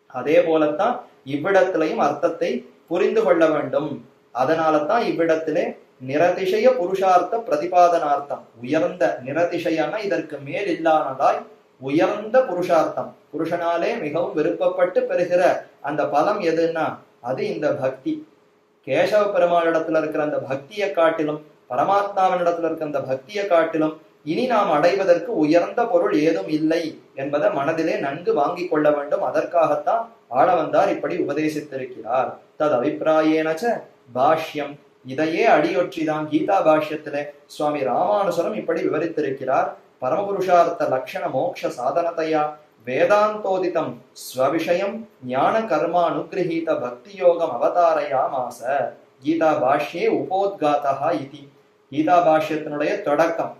அதே போலத்தான் இவ்விடத்திலையும் அர்த்தத்தை புரிந்து கொள்ள வேண்டும். அதனாலதான் இவ்விடத்திலே நிரதிசய புருஷார்த்த பிரதிபாதனார்த்தம், உயர்ந்த நிரதிசயன இதற்கு மேல் இல்லானதாய் உயர்ந்த புருஷார்த்தம், புருஷனாலே மிகவும் விருப்பப்பட்டு பெறுகிற அந்த பலம் எதுன்னா அது இந்த பக்தி. கேசவ பெருமாளிடத்துல இருக்கிற அந்த பக்தியை காட்டிலும், பரமாத்மாவினிடத்துல இருக்கிற அந்த பக்தியை காட்டிலும் இனி நாம் அடைவதற்கு உயர்ந்த பொருள் ஏதும் இல்லை என்பதை மனதிலே நன்கு வாங்கிக் கொள்ள வேண்டும். அதற்காகத்தான் ஆளவந்தார் இப்படி உபதேசித்திருக்கிறார். தது அபிப்பிராயேனச்ச பாஷ்யம், இதையே அடியொற்றிதான் கீதா பாஷ்யத்திலே சுவாமி ராமானுஜரும் இப்படி விவரித்திருக்கிறார். பரமபுருஷார்த்த லக்ஷண மோக்ஷ சாதனதையா வேதாந்தோதிதம் ஸ்வவிஷயம் ஞான கர்மா அனுகிரகீத பக்தி யோகம் அவதாரயாமாச. கீதா பாஷ்யே உபோத்காதா இதி. கீதா பாஷ்யத்தினுடைய தொடக்கம்,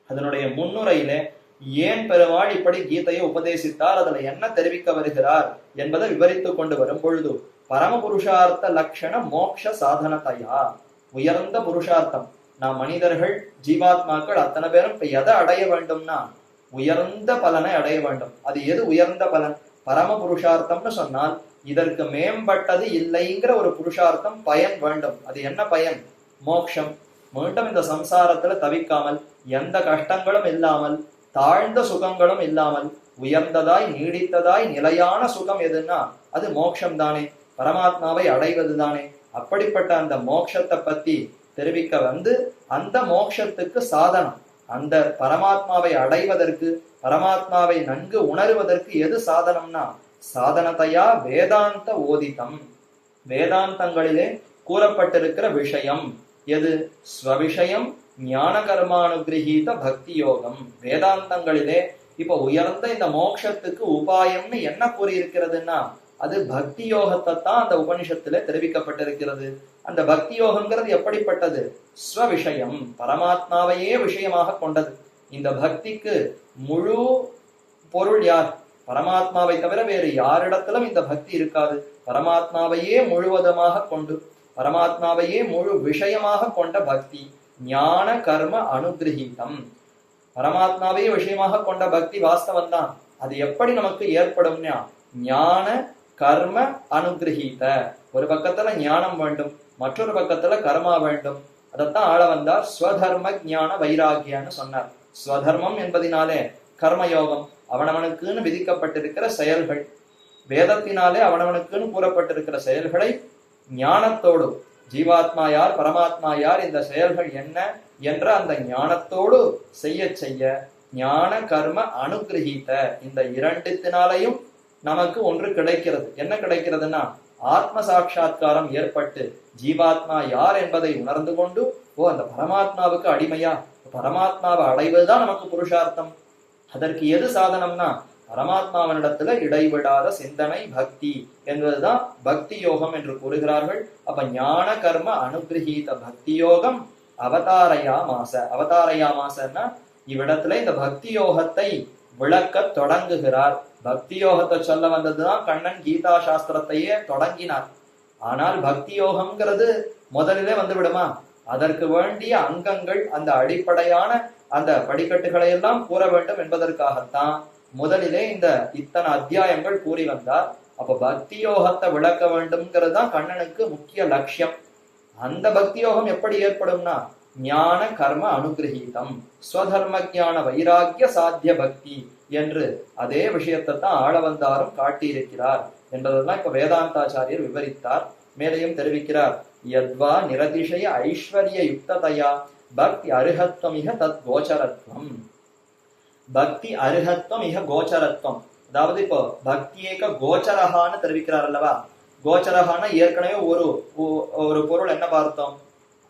அதனுடைய முன்னுரையிலே ஏன் பெருமாள் இப்படி கீதையை உபதேசித்தார், அதுல என்ன தெரிவிக்க வருகிறார் என்பதை விவரித்து கொண்டு வரும் பொழுது, பரமபுருஷார்த்த லட்சண மோக்ஷ சாதனத்தையா, உயர்ந்த புருஷார்த்தம். நாம் மனிதர்கள் ஜீவாத்மாக்கள் அத்தனை பேரும் இப்ப எதை அடைய வேண்டும்னா உயர்ந்த பலனை அடைய வேண்டும். அது எது உயர்ந்த பலன்? பரம புருஷார்த்தம்னு சொன்னால் இதற்கு மேம்பட்டது இல்லைங்கிற ஒரு புருஷார்த்தம் பயன் வேண்டும். அது என்ன பயன்? மோக்ஷம். மீண்டும் இந்த சம்சாரத்துல தவிக்காமல், எந்த கஷ்டங்களும் இல்லாமல், தாழ்ந்த சுகங்களும் இல்லாமல், உயர்ந்ததாய் நீடித்ததாய் நிலையான சுகம் எதுன்னா அது மோட்சம் தானே, பரமாத்மாவை அடைவது தானே. அப்படிப்பட்ட அந்த மோட்சத்தை பத்தி தெரிவிக்க வந்து அந்த மோட்சத்துக்கு சாதனம், அந்த பரமாத்மாவை அடைவதற்கு, பரமாத்மாவை நன்கு உணர்வதற்கு எது சாதனம்னா சாதனத்தையா வேதாந்த ஓதிதம். வேதாந்தங்களிலே கூறப்பட்டிருக்கிற விஷயம் எது? ஸ்வவிஷயம் ஞான கர்மானுகிரகீத பக்தி யோகம். வேதாந்தங்களிலே இப்ப உயர்ந்த இந்த மோட்சத்துக்கு உபாயம்னு என்ன கூறியிருக்கிறதுன்னா அது பக்தி யோகத்தை தான் அந்த உபனிஷத்துல தெரிவிக்கப்பட்டிருக்கிறது. அந்த பக்தி யோகம்ங்கிறது எப்படிப்பட்டது? ஸ்வவிஷயம், பரமாத்மாவையே விஷயமாக கொண்டது. இந்த பக்திக்கு முழு பொருள் யார்? பரமாத்மாவை தவிர வேறு யாரிடத்திலும் இந்த பக்தி இருக்காது. பரமாத்மாவையே முழுவதுமாக கொண்டு, பரமாத்மாவையே முழு விஷயமாக கொண்ட பக்தி. ஞான கர்ம அனுகிரகீதம். பரமாத்மாவையே விஷயமாக கொண்ட பக்தி வாஸ்தவம் தான். அது எப்படி நமக்கு ஏற்படும்னா ஞான கர்ம அனுகிரகீத. ஒரு பக்கத்துல ஞானம் வேண்டும், மற்றொரு பக்கத்துல கர்மா வேண்டும். அதைத்தான் ஆள வந்தார் ஸ்வதர்ம ஞான வைராகியன்னு சொன்னார். ஸ்வதர்மம் என்பதினாலே கர்மயோகம், அவனவனுக்குன்னு விதிக்கப்பட்டிருக்கிற செயல்கள், வேதத்தினாலே அவனவனுக்குன்னு கூறப்பட்டிருக்கிற செயல்களை ஞானத்தோடு, ஜீவாத்மா யார் பரமாத்மா யார் இந்த செயல்கள் என்ன என்ற அந்த ஞானத்தோடு செய்ய செய்ய ஞான கர்ம அனுகிரகீத. இந்த இரண்டினாலையும் நமக்கு ஒன்று கிடைக்கிறது. என்ன கிடைக்கிறதுனா ஆத்ம சாட்சா்காரம் ஏற்பட்டு ஜீவாத்மா யார் என்பதை உணர்ந்து கொண்டு, ஓ அந்த பரமாத்மாவுக்கு அடிமையா, பரமாத்மாவை அடைவதுதான் நமக்கு புருஷார்த்தம். அதற்கு எது சாதனம்னா பரமாத்மாவனிடத்துல இடைவிடாத சிந்தனை பக்தி என்பதுதான் பக்தி யோகம் என்று கூறுகிறார்கள். அப்ப ஞான கர்ம அனுகிரகீத பக்தி யோகம் அவதாரயாமாச. அவதாரயாமாசன்னா இவ்விடத்துல இந்த பக்தி யோகத்தை விளக்க தொடங்குகிறார். பக்தி யோகத்தை சொல்ல வந்ததுதான் கண்ணன் கீதா சாஸ்திரத்தையே தொடங்கினார். ஆனால் பக்தி யோகம்ங்கிறது முதலிலே வந்து விடுமா? அதற்கு வேண்டிய அங்கங்கள், அந்த அடிப்படையான அந்த படிக்கட்டுகளை எல்லாம் கூற வேண்டும் என்பதற்காகத்தான் முதலிலே இந்த இத்தனை அத்தியாயங்கள் கூறி வந்தார். அப்ப பக்தி யோகத்தை விளக்க வேண்டும்ங்கிறது தான் கண்ணனுக்கு முக்கிய லட்சியம். அந்த பக்தி யோகம் எப்படி ஏற்படும்னா ஞான கர்ம அனுகிரகீதம் ஸ்வதர்ம ஞான வைராக்கிய சாத்திய பக்தி என்று அதே விஷயத்தை தான் ஆள வந்தாரும் காட்டியிருக்கிறார் என்பதெல்லாம் இப்ப வேதாந்தாச்சாரியர் விவரித்தார். மேலையும் தெரிவிக்கிறார், யத்வா நிரதிஷய ஐஸ்வர்ய யுக்ததையா பக்தி அருகத்வம் இக தத் கோச்சரத்வம். பக்தி அருகத்வம் இக கோச்சரத்வம். அதாவது இப்போ பக்தி ஏக கோச்சரகான்னு தெரிவிக்கிறார் அல்லவா? கோச்சரகான ஏற்கனவே ஒரு பொருள் என்ன பார்த்தோம்?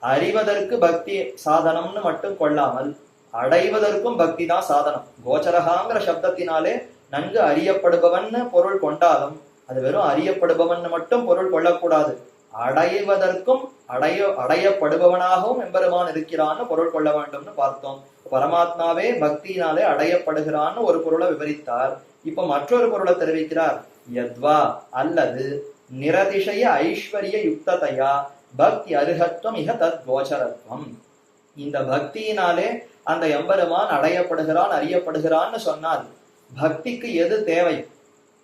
அறிவதற்கு பக்தி சாதனம்னு மட்டும் கொள்ளாமல் அடைவதற்கும் பக்தி தான் சாதனம். கோச்சரகாங்கிற சப்தத்தினாலே நன்கு அறியப்படுபவன் பொருள் கொண்டாலும் அது வெறும் அறியப்படுபவன் மட்டும் பொருள் கொள்ளக்கூடாது. அடைவதற்கும் அடையப்படுபவனாகவும் எம்பெருமான் இருக்கிறான்னு பொருள் கொள்ள வேண்டும்னு பார்த்தோம். பரமாத்மாவே பக்தியினாலே அடையப்படுகிறான்னு ஒரு பொருளை விவரித்தார். இப்ப மற்றொரு பொருளை தெரிவிக்கிறார். யத்வா அல்லது நிரதிஷய ஐஸ்வர்ய யுக்ததையா பக்தி அருகத்வம் இக தத் கோச்சரத்வம். இந்த பக்தியினாலே அந்த எம்பெருமான் அடையப்படுகிறான், அறியப்படுகிறான்னு சொன்னால் பக்திக்கு எது தேவை?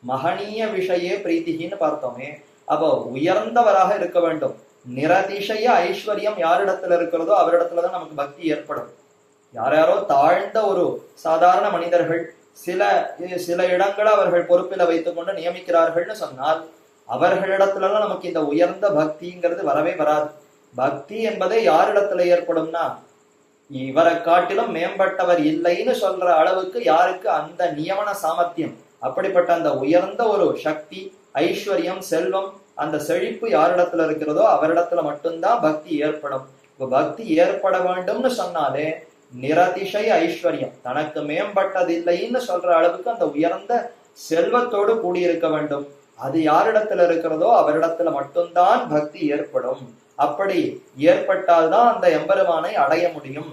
மகனீய விஷயே பிரீத்திகின்னு பார்த்தோமே. அப்போ உயர்ந்தவராக இருக்க வேண்டும். நிரதிஷய ஐஸ்வர்யம் யாரிடத்துல இருக்கிறதோ அவரிடத்துலதான் நமக்கு பக்தி ஏற்படும். யாரோ தாழ்ந்த ஒரு சாதாரண மனிதர்கள், சில சில இடங்களை அவர்கள் பொறுப்பில வைத்துக் கொண்டு நியமிக்கிறார்கள்னு சொன்னால் அவர்களிடத்துலலாம் நமக்கு இந்த உயர்ந்த பக்திங்கிறது வரவே வராது. பக்தி என்பதே யாரிடத்துல ஏற்படும்னா இவரை காட்டிலும் மேம்பட்டவர் இல்லைன்னு சொல்ற அளவுக்கு யாருக்கு அந்த நியமன சாமர்த்தியம், அப்படிப்பட்ட அந்த உயர்ந்த ஒரு சக்தி, ஐஸ்வர்யம், செல்வம், அந்த செழிப்பு யாரிடத்துல இருக்கிறதோ அவரிடத்துல மட்டும்தான் பக்தி ஏற்படும். இப்ப பக்தி ஏற்பட வேண்டும்னு சொன்னாலே நிரதிசய ஐஸ்வர்யம், தனக்கு மேம்பட்டது இல்லைன்னு சொல்ற அளவுக்கு அந்த உயர்ந்த செல்வத்தோடு கூடியிருக்க வேண்டும். அது யாரிடத்துல இருக்கிறதோ அவரிடத்துல மட்டும்தான் பக்தி ஏற்படும். அப்படி ஏற்பட்டால்தான் அந்த எம்பெருமானை அடைய முடியும்.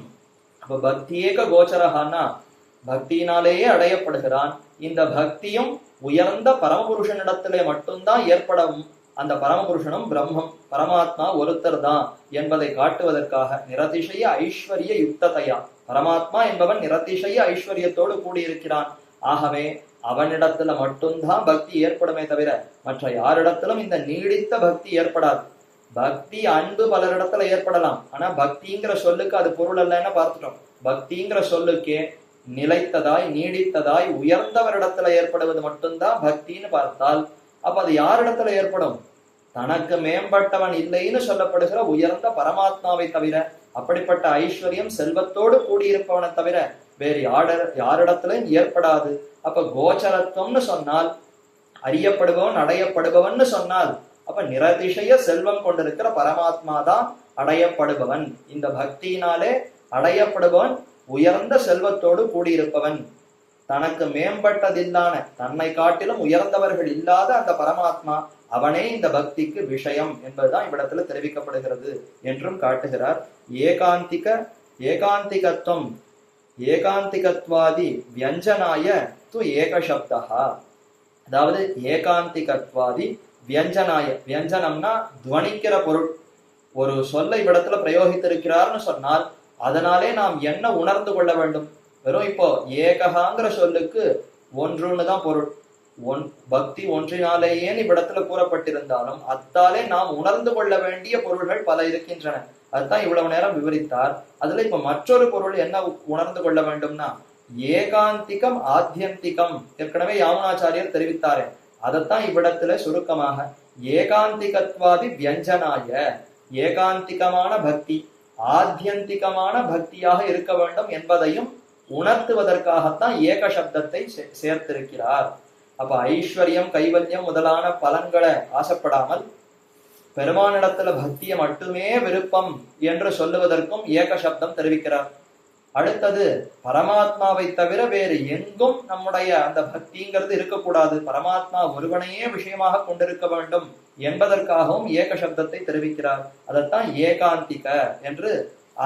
அப்ப பக்தியேக கோச்சரகான்னா பக்தியினாலேயே அடையப்படுகிறான். இந்த பக்தியும் உயர்ந்த பரமபுருஷனிடத்திலே மட்டும்தான் ஏற்படும். அந்த பரமபுருஷனும் பிரம்மம் பரமாத்மா ஒருத்தர் தான் என்பதை காட்டுவதற்காக நிரதிசய ஐஸ்வர்ய யுக்ததையா, பரமாத்மா என்பவன் நிரதிசய ஐஸ்வர்யத்தோடு கூடியிருக்கிறான். ஆகவே அவனிடத்துல மட்டும்தான் பக்தி ஏற்படுமே தவிர மற்ற யாரிடத்திலும் இந்த நீடித்த பக்தி ஏற்படாது. பக்தி அன்பு பலரிடத்துல ஏற்படலாம், ஆனா பக்திங்கிற சொல்லுக்கு அது பொருள் அல்லன்னு பார்த்துட்டோம். பக்திங்கிற சொல்லுக்கே நிலைத்ததாய் நீடித்ததாய் உயர்ந்தவரிடத்துல ஏற்படுவது மட்டும்தான் பக்தின்னு பார்த்தால், அப்ப அது யாரிடத்துல ஏற்படும்? தனக்கு மேம்பட்டவன் இல்லைன்னு சொல்லப்படுகிற உயர்ந்த பரமாத்மாவை தவிர, அப்படிப்பட்ட ஐஸ்வர்யம் செல்வத்தோடு கூடியிருப்பவனை தவிர வேறு யாரிடத்திலும் ஏற்படாது. அப்ப கோச்சரத்துவம்னு சொன்னால் அறியப்படுபவன், அடையப்படுபவன் சொன்னால் அப்ப நிரதிசய செல்வம் கொண்டிருக்கிற பரமாத்மா தான் அடையப்படுபவன். இந்த பக்தியினாலே அடையப்படுபவன் உயர்ந்த செல்வத்தோடு கூடியிருப்பவன். தனக்கு மேம்பட்டதில்லான, தன்னை காட்டிலும் உயர்ந்தவர்கள் இல்லாத அந்த பரமாத்மா, அவனே இந்த பக்திக்கு விஷயம் என்பதுதான் இவ்விடத்துல தெரிவிக்கப்படுகிறது என்றும் காட்டுகிறார். ஏகாந்திகத்துவம் ஏகாந்திகத்வாதி வியஞ்சனாய து ஏகசப்தஹா. அதாவது ஏகாந்திகத்வாதி வியஞ்சனாய, வியஞ்சனம்னா துவனிக்கிற பொருள். ஒரு சொல்லை இவ்விடத்துல பிரயோகித்திருக்கிறார்னு சொன்னால் அதனாலே நாம் என்ன உணர்ந்து கொள்ள வேண்டும்? வெறும் இப்போ ஏகஹாங்கிற சொல்லுக்கு ஒன்றுன்னு தான் பொருள். பக்தி ஒன்றினாலேயே இவ்விடத்துல கூறப்பட்டிருந்தாலும் அத்தாலே நாம் உணர்ந்து கொள்ள வேண்டிய பொருள்கள் பல இருக்கின்றன. அதுதான் இவ்வளவு நேரம் விவரித்தார். அதுல இப்ப மற்றொரு பொருள் என்ன உணர்ந்து கொள்ள வேண்டும்னா ஏகாந்திகம் ஆத்தியந்திகம், ஏற்கனவே யாமுனாச்சாரியர் தெரிவித்தாரே, அதைத்தான் இவ்விடத்துல சுருக்கமாக ஏகாந்திகத்வாதி வியஞ்சனாய, ஏகாந்திகமான பக்தி ஆத்தியந்திகமான பக்தியாக இருக்க வேண்டும் என்பதையும் உணர்த்துவதற்காகத்தான் ஏக சப்தத்தை சேர்த்திருக்கிறார். அப்ப ஐஸ்வர்யம், கைவல்யம் முதலான பலன்களை ஆசைப்படாமல் பெருமானிடத்துல பக்தியை மட்டுமே விருப்பம் என்று சொல்லுவதற்கும் ஏக சப்தம் தெரிவிக்கிறார். அடுத்தது பரமாத்மாவை தவிர வேறு எங்கும் நம்முடைய அந்த பக்திங்கிறது இருக்கக்கூடாது, பரமாத்மா ஒருவனையே விஷயமாக கொண்டிருக்க வேண்டும் என்பதற்காகவும் ஏக சப்தத்தை தெரிவிக்கிறார். அதைத்தான் ஏகாந்திக என்று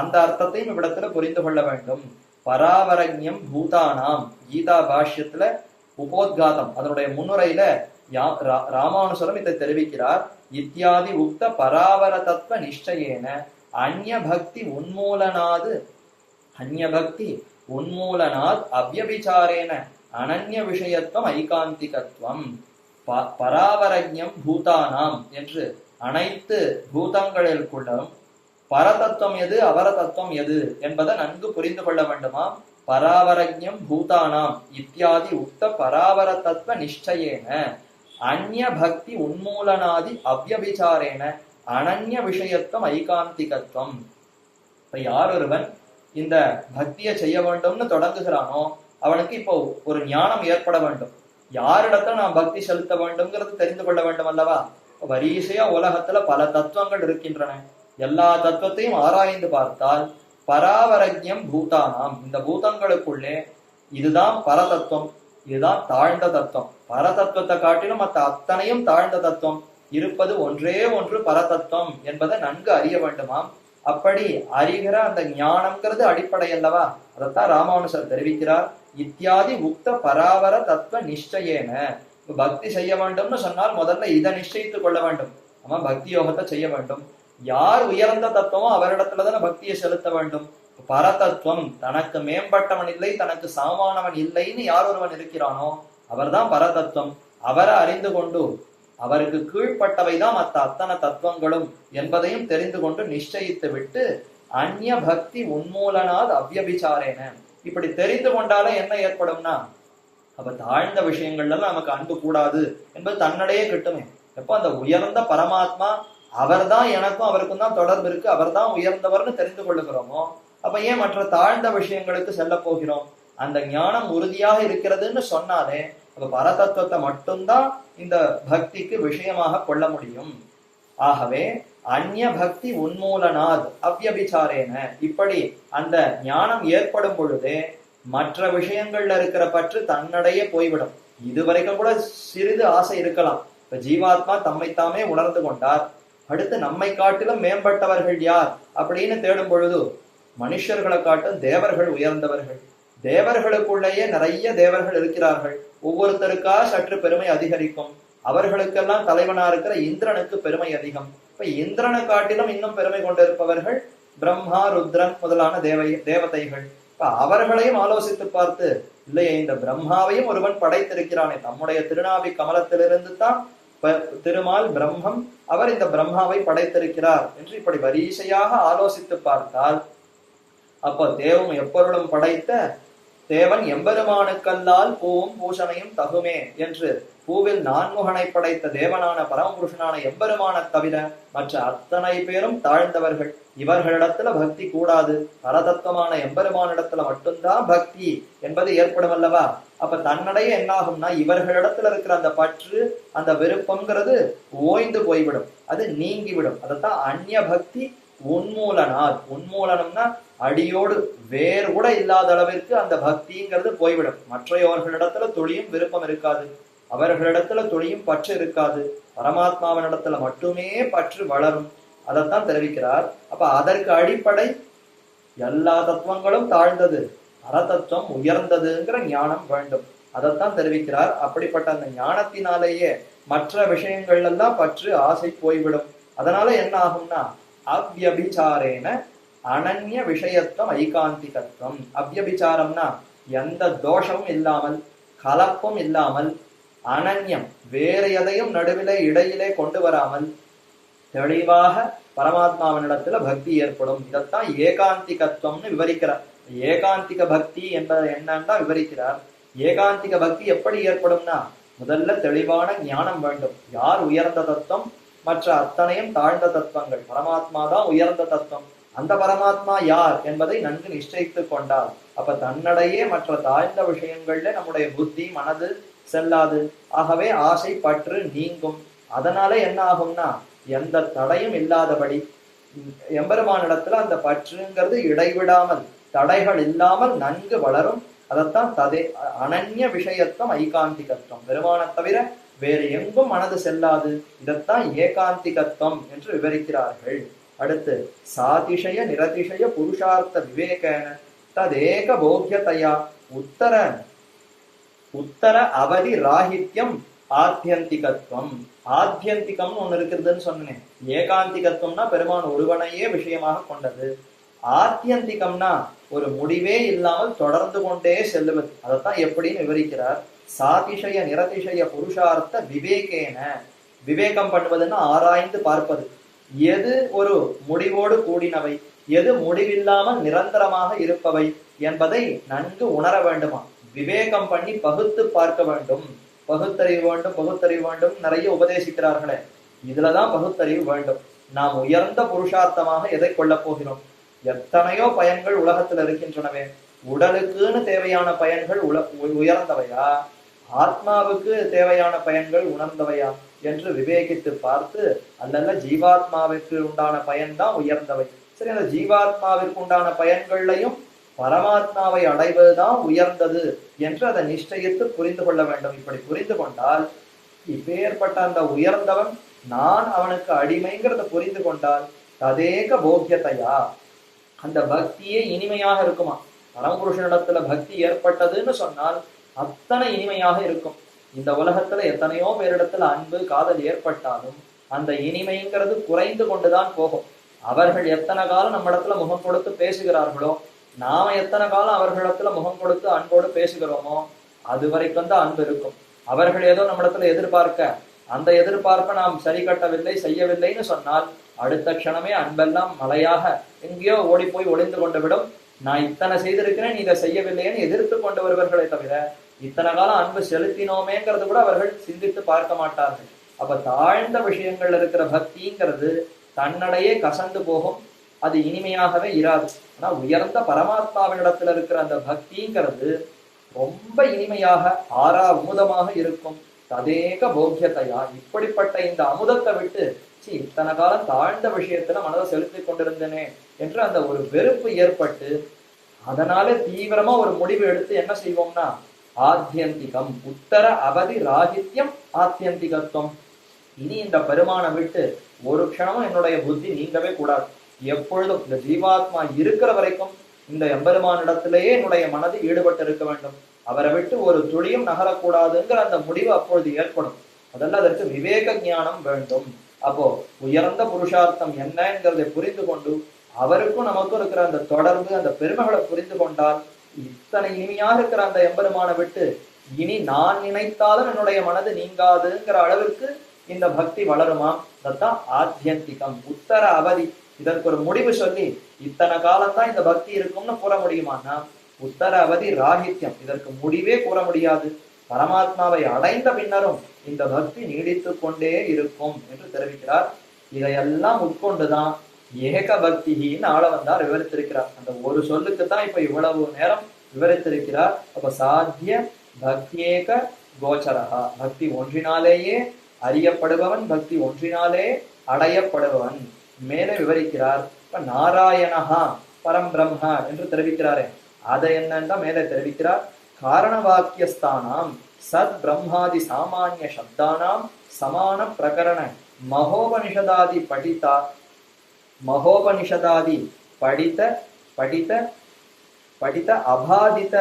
அந்த அர்த்தத்தையும் இவ்விடத்துல புரிந்து கொள்ள வேண்டும். பராவரண்யம் பூதானாம், கீதா பாஷ்யத்துல உபோத்காதம் அதனுடைய முன்னுரையில ராமானுசரம் இதை தெரிவிக்கிறார். இத்தியாதி உக்த பராவர தத்துவ நிச்சயேன அந்நிய பக்தி உன்மூலனாத் அவ்யபிசாரேன அனன்ய விஷயத்துவம் ஐகாந்திகத்துவம். பராவரண்யம் பூதானாம் என்று அனைத்து பூதங்களுக்குள்ளும் பரதத்துவம் எது, அவர தத்துவம் எது என்பதை நன்கு புரிந்து கொள்ள வேண்டுமா? பராவரண்யம் பூதானாம் இத்தியாதி உக்த பராவர தத்துவ நிச்சயேன அந்நிய பக்தி உன்மூலனாதி அவ்யபிசாரேன அனன்ய விஷயத்துவம் ஐகாந்திகத்துவம். இப்ப யார் ஒருவன் இந்த பக்தியை செய்ய வேண்டும்னு தொடங்குகிறானோ அவனுக்கு இப்போ ஒரு ஞானம் ஏற்பட வேண்டும். யாரிடத்துல நாம் பக்தி செலுத்த வேண்டும்ங்கிறது தெரிந்து கொள்ள வேண்டும் அல்லவா? வரிசையா உலகத்துல பல தத்துவங்கள் இருக்கின்றன. எல்லா தத்துவத்தையும் ஆராய்ந்து பார்த்தால் பராவரண்யம் பூதானாம், இந்த பூதங்களுக்குள்ளே இதுதான் பரதத்துவம், இதுதான் தாழ்ந்த தத்துவம். பரதத்துவத்தை காட்டிலும் மற்ற அத்தனையும் தாழ்ந்த தத்துவம், இருப்பது ஒன்றே ஒன்று பரதத்துவம் என்பதை நன்கு அறிய வேண்டுமாம். அப்படி அறிகிற அந்த ஞானம்ங்கிறது அடிப்படை அல்லவா? அதைத்தான் ராமானுசர் தெரிவிக்கிறார். இத்தியாதி உக்த பராவர தத்துவ நிச்சயேன. பக்தி செய்ய வேண்டும்னு சொன்னால் முதல்ல இதை நிச்சயித்துக் கொள்ள வேண்டும். நம்ம பக்தி யோகத்தை செய்ய வேண்டும். யார் உயர்ந்த தத்துவமோ அவரிடத்துலதான பக்தியை செலுத்த வேண்டும். பரதத்துவம், தனக்கு மேம்பட்டவன் இல்லை, தனக்கு சமமானவன் இல்லைன்னு யார் ஒருவன் இருக்கிறானோ அவர்தான் பரதத்துவம். அவரை அறிந்து கொண்டு அவருக்கு கீழ்பட்டவைதான் மற்ற அத்தனை தத்துவங்களும் என்பதையும் தெரிந்து கொண்டு நிச்சயித்து விட்டு அந்நிய பக்தி உன்மூலனாத் அவ்யபிசாரேன, இப்படி தெரிந்து கொண்டாலே என்ன ஏற்படும்னா அப்ப தாழ்ந்த விஷயங்கள்ல நமக்கு அன்பு கூடாது என்பது தன்னிடையே கிட்டுமே. எப்ப அந்த உயர்ந்த பரமாத்மா அவர்தான், எனக்கும் அவருக்கும் தான் தொடர்பு இருக்கு, அவர்தான் உயர்ந்தவர்னு தெரிந்து கொள்ளுகிறோமோ, அப்ப ஏன் மற்ற தாழ்ந்த விஷயங்களுக்கு செல்ல போகிறோம்? அந்த ஞானம் உறுதியாக இருக்கிறதுன்னு சொன்னாலே அப்ப பரதத்துவத்தை மட்டும்தான் இந்த பக்திக்கு விஷயமாக கொள்ள முடியும். ஆகவே அந்நிய பக்தி உன்மூலனாத் அவ்யபிச்சாரேன, இப்படி அந்த ஞானம் ஏற்படும் பொழுதே மற்ற விஷயங்கள்ல இருக்கிற பற்று தன்னடையே போய்விடும். இதுவரைக்கும் கூட சிறிது ஆசை இருக்கலாம். இப்ப ஜீவாத்மா தம்மைத்தாமே உணர்ந்து கொண்டார், அடுத்து நம்மை காட்டிலும் மேம்பட்டவர்கள் யார் அப்படின்னு தேடும் பொழுது மனுஷர்களை காட்டும் தேவர்கள் உயர்ந்தவர்கள். தேவர்களுக்குள்ளேயே நிறைய தேவர்கள் இருக்கிறார்கள். ஒவ்வொருத்தருக்கா சற்று பெருமை அதிகரிக்கும். அவர்களுக்கெல்லாம் தலைவனா இருக்கிற இந்திரனுக்கு பெருமை அதிகம். இப்ப இந்திரனை காட்டிலும் இன்னும் பெருமை கொண்டிருப்பவர்கள் பிரம்மா, ருத்ரன் முதலான தேவதைகள். இப்ப அவர்களையும் ஆலோசித்து பார்த்து, இல்லையே இந்த பிரம்மாவையும் ஒருவன் படைத்திருக்கிறானே, நம்முடைய திருநாவி கமலத்திலிருந்து தான் திருமால் பிரம்மம், அவர் இந்த பிரம்மாவை படைத்திருக்கிறார் என்று இப்படி வரிசையாக ஆலோசித்து பார்த்தால், அப்போ தேவம் எப்பொருளும் படைத்த தேவன் எம்பெருமானுக்கல்லால் பூவும் பூஷணையும் தகுமே என்று பூவில் நான்முகனை படைத்த தேவனான பரமபுருஷனான எம்பெருமான தவிர மற்ற அத்தனை பேரும் தாழ்ந்தவர்கள். இவர்களிடத்துல பக்தி கூடாது, பரதத்துவமான எம்பெருமானிடத்துல மட்டும்தான் பக்தி என்பது ஏற்படும் அல்லவா? அப்ப தன்னடைய என்னாகும்னா இவர்களிடத்துல இருக்கிற அந்த பற்று, அந்த விருப்பம்ங்கிறது ஓய்ந்து போய்விடும், அது நீங்கிவிடும். அதைத்தான் அந்நிய பக்தி உன்மூலனாத். உன்மூலனம்னா அடியோடு வேறு கூட இல்லாத அளவிற்கு அந்த பக்திங்கிறது போய்விடும். மற்றையோர்களிடத்துல துளியும் விருப்பம் இருக்காது, அவர்களிடத்துல துளியும் பற்று இருக்காது, பரமாத்மாவினிடத்துல மட்டுமே பற்று வளரும். அதைத்தான் தெரிவிக்கிறார். அப்ப அதற்கு அடிப்படை எல்லா தத்துவங்களும் தாழ்ந்தது, பரதத்துவம் உயர்ந்ததுங்கிற ஞானம் வேண்டும். அதைத்தான் தெரிவிக்கிறார். அப்படிப்பட்ட அந்த ஞானத்தினாலேயே மற்ற விஷயங்கள் எல்லாம் பற்று ஆசை போய்விடும். அதனால என்ன ஆகும்னா அவ்யபிச்சாரேன அனன்ய விஷயத்துவம் ஐகாந்திகத்துவம். அவ்யபிச்சாரம்னா எந்த தோஷமும் இல்லாமல், கலப்பும் இல்லாமல், அனன்யம் வேறு எதையும் நடுவிலே இடையிலே கொண்டு வராமல் தெளிவாக பரமாத்மாவினிடத்துல பக்தி ஏற்படும். இதைத்தான் ஏகாந்திகத்துவம்னு விவரிக்கிறார். ஏகாந்திக பக்தி என்பது என்னன்னா விவரிக்கிறார். ஏகாந்திக பக்தி எப்படி ஏற்படும்னா முதல்ல தெளிவான ஞானம் வேண்டும். யார் உயர்ந்த தத்துவம், மற்ற அத்தனையும் தாழ்ந்த தத்துவங்கள், பரமாத்மா தான் உயர்ந்த தத்துவம். அந்த பரமாத்மா யார் என்பதை நன்கு நிச்சயித்து கொண்டால் அப்ப தன்னடையே மற்ற தாழ்ந்த விஷயங்கள்ல நம்முடைய புத்தி மனது செல்லாது. ஆகவே ஆசை பற்று நீங்கும். அதனால என்ன ஆகும்னா எந்த தடையும் இல்லாதபடி எம்பெருமானிடத்துல அந்த பற்றுங்கிறது இடைவிடாமல், தடைகள் இல்லாமல் நன்கு வளரும். அதைத்தான் அனன்ய விஷயத்துவம் ஐகாந்திகத்துவம். பெருமானை தவிர வேறு எங்கும் மனது செல்லாது. இதைத்தான் ஏகாந்திகத்துவம் என்று விவரிக்கிறார்கள். அடுத்து சாதிஷய நிரதிஷய புருஷார்த்த விவேகன ததேக போக்கியதையா உத்தர அவதி ராகித்யம் ஆத்தியந்திகத்துவம். ஆத்தியந்திகம்னு ஒண்ணு இருக்கிறதுன்னு சொன்னேன். ஏகாந்திகத்துவம்னா பெருமான் ஒருவனையே விஷயமாக கொண்டது. ஆத்தியந்திகம்னா ஒரு முடிவே இல்லாமல் தொடர்ந்து கொண்டே செல்லுவது. அதைத்தான் எப்படின்னு விவரிக்கிறார். சாதிஷய நிரதிஷய புருஷார்த்த விவேகேன. விவேகம் பண்ணுவதுன்னா ஆராய்ந்து பார்ப்பது. எது ஒரு முடிவோடு கூடினவை, எது முடிவில்லாமல் நிரந்தரமாக இருப்பவை என்பதை நன்கு உணர வேண்டுமா. விவேகம் பண்ணி பகுத்து பார்க்க வேண்டும். பகுத்தறிவு வேண்டும், பகுத்தறிவு வேண்டும் நிறைய உபதேசிக்கிறார்களே, இதுலதான் பகுத்தறிவு வேண்டும். நாம் உயர்ந்த புருஷார்த்தமாக எதை கொள்ளப் போகிறோம்? எத்தனையோ பயன்கள் உலகத்தில் இருக்கின்றனவே. உடலுக்குன்னு தேவையான பயன்கள் உயர்ந்தவையா, ஆத்மாவுக்கு தேவையான பயன்கள் உணர்ந்தவையா என்று விவேகித்து பார்த்து, அல்லல்ல ஜீவாத்மாவிற்கு உண்டான பயன்தான் உயர்ந்தவை. சரி, அந்த ஜீவாத்மாவிற்கு உண்டான பயன்களையும் பரமாத்மாவை அடைவதுதான் உயர்ந்தது என்று அதை நிச்சயித்து புரிந்து கொள்ள வேண்டும். இப்படி புரிந்து கொண்டால் இப்பேற்பட்ட அந்த உயர்ந்தவன் நான் அவனுக்கு அடிமைங்கிறத புரிந்து கொண்டால் ததேக போக்கியத்தையா, அந்த பக்தியே இனிமையாக இருக்குமா. பரமபுருஷனிடத்துல பக்தி ஏற்பட்டதுன்னு சொன்னால் அத்தனை இனிமையாக இருக்கும். இந்த உலகத்துல எத்தனையோ பேரிடத்துல அன்பு காதல் ஏற்பட்டாலும் அந்த இனிமைங்கிறது குறைந்து கொண்டுதான் போகும். அவர்கள் எத்தனை காலம் நம்ம இடத்துல முகம் கொடுத்து பேசுகிறார்களோ, நாம எத்தனை காலம் அவர்களிடத்துல முகம் கொடுத்து அன்போடு பேசுகிறோமோ அது வரைக்கும் தான் அன்பு இருக்கும். அவர்கள் ஏதோ நம்ம இடத்துல எதிர்பார்க்க, அந்த எதிர்பார்ப்பை நாம் சரி கட்டவில்லை, செய்யவில்லைன்னு சொன்னால் அடுத்த க்ஷணமே அன்பெல்லாம் மலையாக எங்கேயோ ஓடி போய் ஒளிந்து கொண்டு விடும். நான் இத்தனை செய்திருக்கிறேன், நீ இதை செய்யவில்லைன்னு எதிர்த்து கொண்டு வருவர்களை தவிர இத்தனை காலம் அன்பு செலுத்தினோமேங்கிறது கூட அவர்கள் சிந்தித்து பார்க்க மாட்டார்கள். அப்ப தாழ்ந்த விஷயங்கள்ல இருக்கிற பக்திங்கிறது தன்னடையே கசந்து போகும், அது இனிமையாகவே இராது. ஆனா உயர்ந்த பரமாத்மாவினிடத்துல இருக்கிற அந்த பக்திங்கிறது ரொம்ப இனிமையாக ஆறா அமுதமாக இருக்கும். ததேக போக்கியத்தையா, இப்படிப்பட்ட இந்த அமுதத்தை விட்டு இத்தனை காலம் தாழ்ந்த விஷயத்துல மனதை செலுத்தி கொண்டிருந்தேனே என்று அந்த ஒரு வெறுப்பு ஏற்பட்டு அதனால தீவிரமா ஒரு முடிவு எடுத்து என்ன செய்வோம்னா ஆத்தியந்திகம், உத்தர அவதி ராகித்யம் ஆத்தியந்திகத்துவம். இனி இந்த பெருமானை விட்டு ஒரு க்ஷணமும் என்னுடைய புத்தி நீங்கவே கூடாது. எப்பொழுதும் இந்த ஜீவாத்மா இருக்கிற வரைக்கும் இந்த எம்பெருமானிடத்திலேயே என்னுடைய மனது ஈடுபட்டு இருக்க வேண்டும். அவரை விட்டு ஒரு துளியும் நகரக்கூடாதுங்கிற அந்த முடிவு அப்பொழுது ஏற்படும். அதெல்லாம் அதற்கு விவேக ஞானம் வேண்டும். அப்போ உயர்ந்த புருஷார்த்தம் என்னங்கிறதை புரிந்து கொண்டு அவருக்கும் நமக்கும் இருக்கிற அந்த தொடர்பு, அந்த பெருமைகளை புரிந்து கொண்டால் இத்தனை இனிமையா இருக்கிற அந்த எம்பெருமானை விட்டு இனி நான் நினைத்தாலும் என்னுடைய மனது நீங்காதுங்கிற அளவிற்கு இந்த பக்தி வளருமா? அதுதான் ஆத்தியந்திகம், உத்தர அவதி. இதற்கு ஒரு முடிவு சொல்லி இத்தனை காலம்தான் இந்த பக்தி இருக்கும்னு கூற முடியுமான்னா உத்தர அவதி ராகித்யம், இதற்கு முடிவே கூற முடியாது. பரமாத்மாவை அடைந்த பின்னரும் இந்த பக்தி நீடித்து கொண்டே இருக்கும் என்று தெரிவிக்கிறார். இதையெல்லாம் உட்கொண்டுதான் ஏக பக்தின்னு ஆள வந்தார் விவரித்திருக்கிறார். அந்த ஒரு சொல்லுக்கு தான் இப்ப இவ்வளவு நேரம் விவரித்திருக்கிறார். அப்ப சாத்திய பக்தியேக கோச்சரகா, பக்தி ஒன்றினாலேயே அறியப்படுபவன், பக்தி ஒன்றினாலே அடையப்படுபவன். மேலே விவரிக்கிறார். இப்ப நாராயணஹா பரம் பிரம்மா என்று தெரிவிக்கிறாரே, அதை என்னன்னா மேலே தெரிவிக்கிறார். காரண வாக்கியஸ்தானாம் சத் பிரம்மாதி சாமானிய சப்தானாம் சமான பிரகரண மகோபனிஷதாதி படிதா மகோபனிஷதாதி படித படித படித அபாதித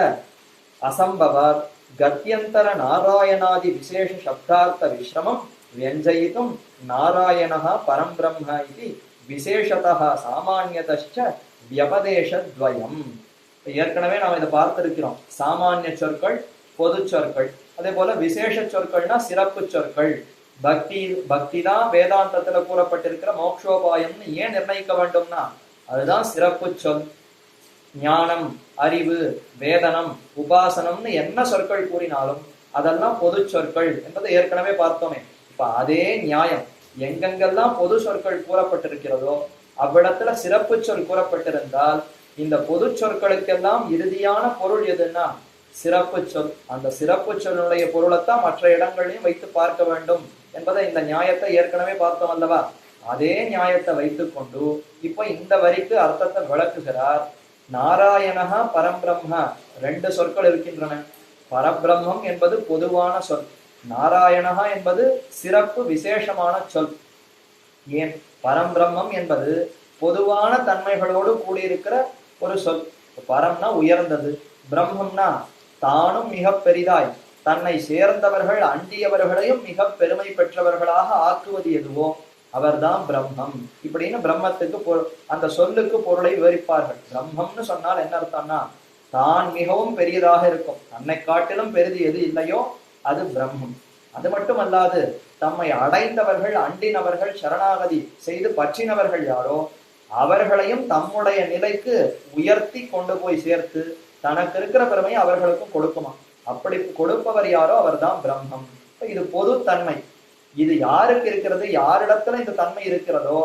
அசம்பவாத் கத்யந்தர நாராயணாதி விசேஷ சப்தார்த்த விஸ்ரமம் வியஞ்சயித்தும் நாராயணஹ பரம் பிரம்ம இது விசேஷதः சாமான்யதச்ச வியபதேசத்வயம். ஏற்கனவே நாம் இதை பார்த்திருக்கிறோம். சாமானிய சொற்கள், பொது சொற்கள், அதே போல விசேஷ சொற்கள்னா சிறப்பு சொற்கள். பக்தி தான் வேதாந்தத்துல கூறப்பட்டிருக்கிற மோட்சோபாயம்னு ஏன் நிர்ணயிக்க வேண்டும்னா அதுதான் சிறப்பு சொல். ஞானம், அறிவு, வேதனம், உபாசனம்னு என்ன சொற்கள் கூறினாலும் அதெல்லாம் பொது சொற்கள் என்பதை ஏற்கனவே பார்த்தோமே. இப்ப அதே நியாயம் எங்கெங்கெல்லாம் பொது சொற்கள் கூறப்பட்டிருக்கிறதோ அவ்விடத்துல சிறப்பு சொல் கூறப்பட்டிருந்தால் இந்த பொது சொற்களுக்கெல்லாம் இறுதியான பொருள் எதுன்னா சிறப்பு சொல். அந்த சிறப்பு சொல்லுடைய பொருளைத்தான் மற்ற இடங்களையும் வைத்து பார்க்க வேண்டும் என்பதை இந்த நியாயத்தை ஏற்கனவே பார்த்தோம் அல்லவா? அதே நியாயத்தை வைத்துக் கொண்டு இப்ப இந்த வரிக்கு அர்த்தத்தை விளக்குகிறார். நாராயணஹா பரம்பிரம்ம, ரெண்டு சொற்கள் இருக்கின்றன. பரபிரம்மம் என்பது பொதுவான சொல், நாராயணஹா என்பது சிறப்பு விசேஷமான சொல். ஏன் பரம்பிரம்மம் என்பது பொதுவான தன்மைகளோடு கூடியிருக்கிற ஒரு சொல். பரம்னா உயர்ந்தது, பிரம்மம்னா தானும் மிக பெரிதாய் தன்னை சேர்ந்தவர்கள் அண்டியவர்களையும் மிக பெருமை பெற்றவர்களாக ஆக்குவது எதுவோ அவர்தான் பிரம்மம். இப்படின்னு பிரம்மத்துக்கு அந்த சொல்லுக்கு பொருளை விவரிப்பார்கள். பிரம்மம்னு சொன்னால் என்ன அர்த்தம்னா தான் மிகவும் பெரியதாக இருக்கும், தன்னை காட்டிலும் பெரிது எது இல்லையோ அது பிரம்மம். அது மட்டுமல்லாது தம்மை அடைந்தவர்கள், அண்டினவர்கள், சரணாகதி செய்து பற்றினவர்கள் யாரோ அவர்களையும் தம்முடைய நிலைக்கு உயர்த்தி கொண்டு போய் சேர்த்து தனக்கு இருக்கிற பெருமையை அவர்களுக்கும் கொடுக்குமா. அப்படி கொடுப்பவர் யாரோ அவர்தான் பிரம்மம். இது பொது தன்மை. இது யாருக்கு இருக்கிறது, யாரிடத்துல இந்த தன்மை இருக்கிறதோ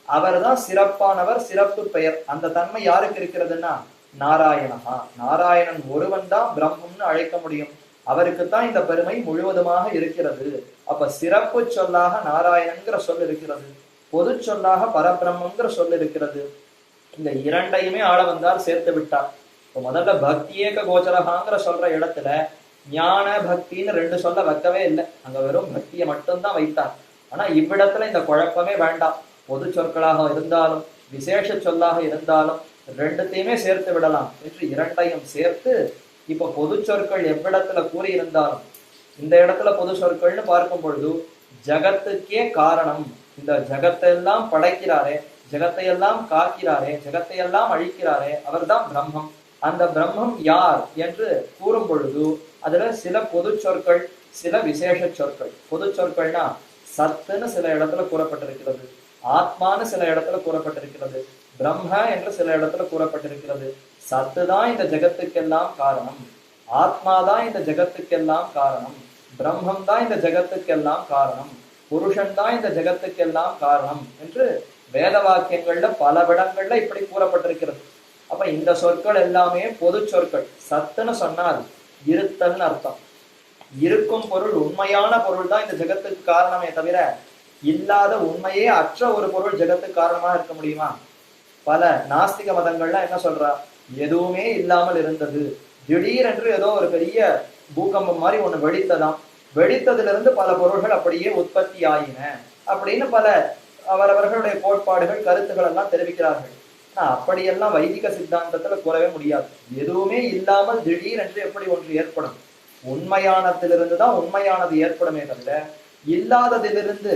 அவர்தான் சிறப்பானவர், சிறப்பு பெயர். அந்த தன்மை யாருக்கு இருக்கிறதுன்னா நாராயணஹா, நாராயணன் ஒருவன் தான் பிரம்மம்னு அழைக்க முடியும். அவருக்குத்தான் இந்த பெருமை முழுவதுமாக இருக்கிறது. அப்ப சிறப்பு சொல்லாக நாராயணன்கிற சொல் இருக்கிறது, பொது சொல்லாக பரபிரம்மங்கிற சொல் இருக்கிறது. இந்த இரண்டையுமே ஆள வந்தால் சேர்த்து விட்டார். இப்போ முதல்ல பக்தியேக கோச்சரகாங்கிற சொல்ற இடத்துல ஞான பக்தின்னு ரெண்டு சொல்ல வைக்கவே இல்லை, அங்க வெறும் பக்தியை மட்டும்தான் வைத்தார். ஆனா இவ்விடத்துல இந்த குழப்பமே வேண்டாம். பொது சொற்களாக இருந்தாலும் விசேஷ சொல்லாக இருந்தாலும் ரெண்டுத்தையுமே சேர்த்து விடலாம் என்று இரண்டையும் சேர்த்து இப்ப பொது சொற்கள் எவ்விடத்துல கூறி இருந்தாலும் இந்த இடத்துல பொது சொற்கள்னு பார்க்கும் பொழுது ஜகத்துக்கே காரணம், இந்த ஜகத்தை எல்லாம் படைக்கிறாரே, ஜகத்தை எல்லாம் காக்கிறாரே, ஜகத்தை எல்லாம் அழிக்கிறாரே, அவர்தான் பிரம்மம். அந்த பிரம்மம் யார் என்று கூறும் பொழுது அதுல சில பொது சொற்கள், சில விசேஷ சொற்கள். பொது சொற்கள்னா சத்துன்னு சில இடத்துல கூறப்பட்டிருக்கிறது, ஆத்மான்னு சில இடத்துல கூறப்பட்டிருக்கிறது, பிரம்ம என்று சில இடத்துல கூறப்பட்டிருக்கிறது. சத்து தான் இந்த ஜகத்துக்கெல்லாம் காரணம், ஆத்மாதான் இந்த ஜெகத்துக்கெல்லாம் காரணம், பிரம்மம் தான் இந்த ஜெகத்துக்கெல்லாம் காரணம், புருஷன் தான் இந்த ஜெகத்துக்கெல்லாம் காரணம் என்று வேத வாக்கியங்கள்ல பல விடங்கள்ல இப்படி கூறப்பட்டிருக்கிறது. அப்ப இந்த சொற்கள் எல்லாமே பொது சொற்கள். சத்துன்னு சொன்னால் இருத்தல்னு அர்த்தம். இருக்கும் பொருள், உண்மையான பொருள் தான் இந்த ஜெகத்துக்கு காரணமே தவிர இல்லாத உண்மையே அற்ற ஒரு பொருள் ஜெகத்துக்கு காரணமா இருக்க முடியுமா? பல நாஸ்திக மதங்கள்லாம் என்ன சொல்றா, எதுவுமே இல்லாமல் இருந்தது, திடீரென்று ஏதோ ஒரு பெரிய பூகம்பம் மாதிரி ஒண்ணு வெடித்ததாம், வெடித்ததிலிருந்து பல பொருள்கள் அப்படியே உற்பத்தி ஆயின அப்படின்னு பல அவரவர்களுடைய கோட்பாடுகள் கருத்துக்கள் எல்லாம் தெரிவிக்கிறார்கள். ஆனா அப்படியெல்லாம் வைதிக சித்தாந்தத்துல கூறவே முடியாது. எதுவுமே இல்லாமல் திடீரென்று எப்படி ஒன்று ஏற்படும்? உண்மையானதிலிருந்து தான் உண்மையானது ஏற்படுமே தவிர இல்லாததிலிருந்து,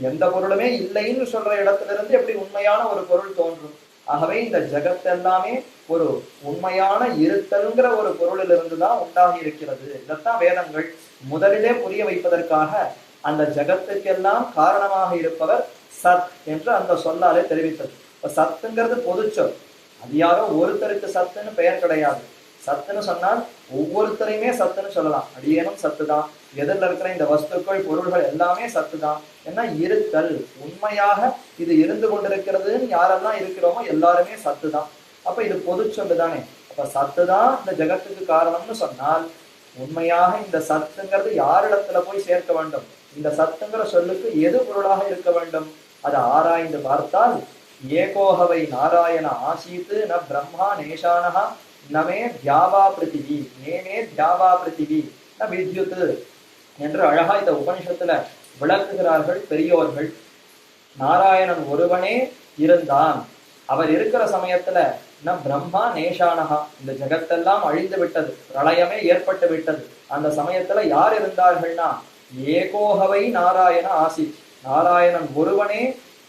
எந்த பொருளுமே இல்லைன்னு சொல்ற இடத்திலிருந்து எப்படி உண்மையான ஒரு பொருள் தோன்றும்? ஆகவே இந்த ஜெகத் எல்லாமே ஒரு உண்மையான இருத்தல்ங்கிற ஒரு பொருளிலிருந்து தான் உண்டாகி இருக்கிறது. இதைத்தான் வேதங்கள் முதலிலே புரிய வைப்பதற்காக அந்த ஜெகத்துக்கெல்லாம் காரணமாக இருப்பவர் சத் என்று அந்த சொல்லாலே தெரிவித்தது. இப்ப சத்துங்கிறது பொது சொல். அது யாரோ ஒருத்தருக்கு சத்துன்னு பெயர் கிடையாது. சத்துன்னு சொன்னால் ஒவ்வொருத்தரையுமே சத்துன்னு சொல்லலாம். அடியேனும் சத்து தான், எதிரில் இருக்கிற இந்த வஸ்துக்கள் பொருள்கள் எல்லாமே சத்து தான். ஏன்னா இருத்தல், உண்மையாக இது இருந்து கொண்டிருக்கிறதுன்னு யாரெல்லாம் இருக்கிறோமோ எல்லாருமே சத்து தான். அப்ப இது பொது சொல்லு தானே. அப்ப சத்து தான் இந்த ஜெகத்துக்கு காரணம்னு சொன்னால் உண்மையாக இந்த சத்துங்கிறது யாரிடத்துல போய் சேர்க்க வேண்டும்? இந்த சத்துங்கிற சொல்லுக்கு எது பொருளாக இருக்க வேண்டும்? அதை ஆராய்ந்து பார்த்தால் ஏகோகவை நாராயண ஆசீத்து ந பிரம்மா நேஷானஹா நமே தியாவா பிருத்திவி நேமே தியாவா பிருத்திவி ந வித்யுத் என்று அழகா இந்த உபனிஷத்துல விளக்குகிறார்கள் பெரியோர்கள். நாராயணன் ஒருவனே இருந்தான். அவர் இருக்கிற சமயத்துல ந பிரம்மா நேஷானஹா, இந்த ஜெகத்தெல்லாம் அழிந்து விட்டது, பிரளயமே ஏற்பட்டு விட்டது. அந்த சமயத்துல யார் இருந்தார்கள்னா ஏகோகவை நாராயண ஆசி, நாராயணன் ஒருவனே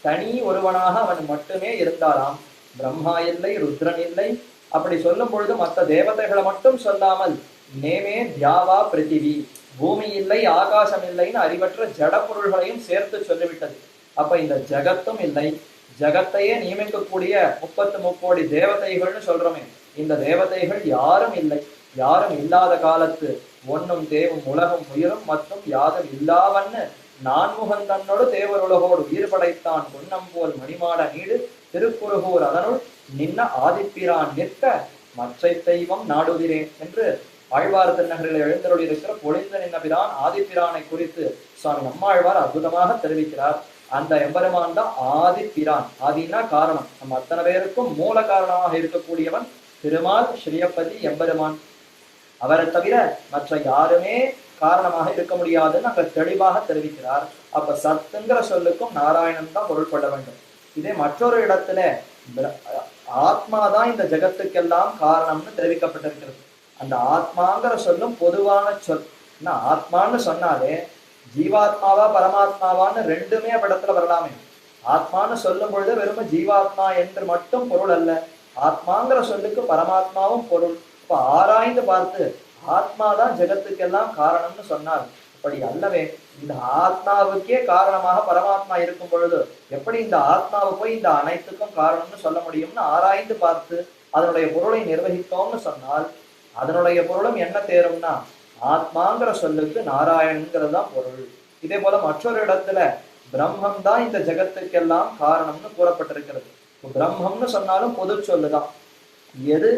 தனி ஒருவனாக அவன் மட்டுமே இருந்தாராம். பிரம்மா இல்லை, ருத்ரன் இல்லை. அப்படி சொல்லும் பொழுது மற்ற தேவதைகளை மட்டும் சொல்லாமல் நேமே தியாவா பிருத்திவி, பூமி இல்லை ஆகாசம் இல்லைன்னு அறிவற்ற ஜட பொருள்களையும் சேர்த்து சொல்லிவிட்டது. அப்ப இந்த ஜெகத்தும் இல்லை, ஜெகத்தையே நியமிக்கக்கூடிய 33 தேவதைகள்னு சொல்றோமே, இந்த தேவதைகள் யாரும் இல்லை. யாரும் இல்லாத காலத்து ஒன்னும் தேவும் உலகம் உயிரும் மற்றும் யாதும் இல்லாவன்னு நான்முகன் தன்னோடு தேவர் உலகோடு உயிர் படைத்தான் பொன்னம் போல் மணிமாட நீடு திருக்குறுகூர் அதனுள் நின்ன ஆதிப்பிரான் நிற்க மற்றை தெய்வம் நாடுகிறேன் என்று ஆழ்வார் திருநகரில் எழுந்தருள் இருக்கிற பொழிந்த நின்ன பிரான் ஆதிப்பிரானை குறித்து சுவாமி நம்மாழ்வார் அற்புதமாக தெரிவிக்கிறார். அந்த எம்பெருமான் தான் ஆதிப்பிரான். ஆதினா காரணம், நம்ம அத்தனை பேருக்கும் மூல காரணமாக இருக்கக்கூடியவன் திருமால் ஸ்ரீயப்பதி எம்பெருமான். அவரை தவிர மற்ற யாருமே காரணமாக இருக்க முடியாதுன்னு அங்க தெளிவாக தெரிவிக்கிறார். அப்ப சத்துங்கிற சொல்லுக்கும் நாராயணன் தான் பொருள் கொள்ள வேண்டும். இதே மற்றொரு இடத்துல ஆத்மாதான் இந்த ஜெகத்துக்கெல்லாம் காரணம்னு தெரிவிக்கப்பட்டிருக்கிறது. அந்த ஆத்மாங்கிற சொல்லும் பொதுவான சொல். ஆத்மான்னு சொன்னாலே ஜீவாத்மாவா பரமாத்மாவான்னு ரெண்டுமே இடத்துல வரலாமே. ஆத்மான்னு சொல்லும் பொழுது வெறும் ஜீவாத்மா என்று மட்டும் பொருள் அல்ல, ஆத்மாங்கிற சொல்லுக்கு பரமாத்மாவும் பொருள். இப்ப ஆராய்ந்து பார்த்து ஆத்மாதான் ஜெகத்துக்கெல்லாம் காரணம்னு சொன்னார். அப்படி அல்லவே, இந்த ஆத்மாவுக்கே காரணமாக பரமாத்மா இருக்கும் பொழுது எப்படி இந்த ஆத்மாவை போய் இந்த அனைத்துக்கும் காரணம்னு சொல்ல முடியும்னு ஆராய்ந்து பார்த்து அதனுடைய பொருளை நிர்வகித்தோம்னு சொன்னால் அதனுடைய பொருளும் என்ன தேரும்னா ஆத்மாங்கிற சொல்லுக்கு நாராயணங்கிறது தான் பொருள். இதே போல மற்றொரு இடத்துல பிரம்மம் தான் இந்த ஜெகத்துக்கெல்லாம் காரணம்னு கூறப்பட்டிருக்கிறது. பிரம்மம்னு சொன்னாலும் பொது சொல்லுதான். எது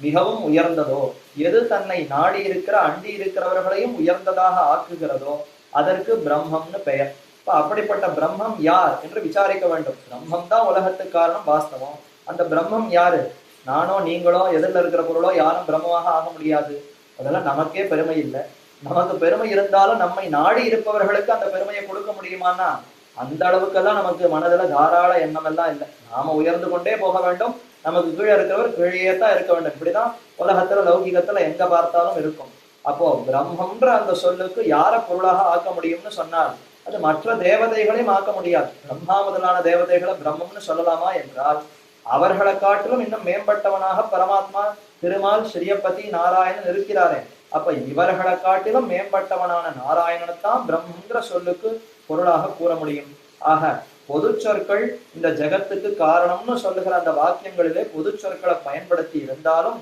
மிகவும் உயர்ந்ததோ, எது தன்னை நாடி இருக்கிற அண்டி இருக்கிறவர்களையும் உயர்ந்ததாக ஆக்குகிறதோ அதற்கு பிரம்மம்னு பெயர். இப்ப அப்படிப்பட்ட பிரம்மம் யார் என்று விசாரிக்க வேண்டும். பிரம்மம் தான் உலகத்துக்கு காரணம் வாஸ்தவம். அந்த பிரம்மம் யாரு? நானோ நீங்களோ எதிரில் இருக்கிற பொருளோ யாரும் பிரம்மமாக ஆக முடியாது. அதெல்லாம் நமக்கே பெருமை இல்லை. நமக்கு பெருமை இருந்தாலும் நம்மை நாடி இருப்பவர்களுக்கு அந்த பெருமையை கொடுக்க முடியுமானா அந்த அளவுக்கெல்லாம் நமக்கு மனதுல தாராள எண்ணம் எல்லாம் இல்லை. நாம உயர்ந்து கொண்டே போக வேண்டும், நமக்கு கீழே இருக்கிறவர் கீழே தான் இருக்க வேண்டும். இப்படிதான் உலகத்துல லௌகிகத்துல எங்க பார்த்தாலும் இருக்கும். அப்போ பிரம்மன்ற அந்த சொல்லுக்கு யார பொருளாக ஆக்க முடியும்னு சொன்னால் அது மற்ற தேவதைகளையும் ஆக்க முடியாது. பிரம்மா முதலான தேவதைகளை பிரம்மம்னு சொல்லலாமா என்றால் அவர்களை காட்டிலும் இன்னும் மேம்பட்டவனாக பரமாத்மா திருமால் ஸ்ரீயப்பதி நாராயணன் இருக்கிறாரே. அப்ப இவர்களை காட்டிலும் மேம்பட்டவனான நாராயணனைத்தான் பிரம்மங்கிற சொல்லுக்கு பொருளாக கூற முடியும். ஆக பொது சொற்கள் இந்த ஜெகத்துக்கு காரணம்னு சொல்லுகிற அந்த வாக்கியங்களிலே பொது சொற்களை பயன்படுத்தி இருந்தாலும்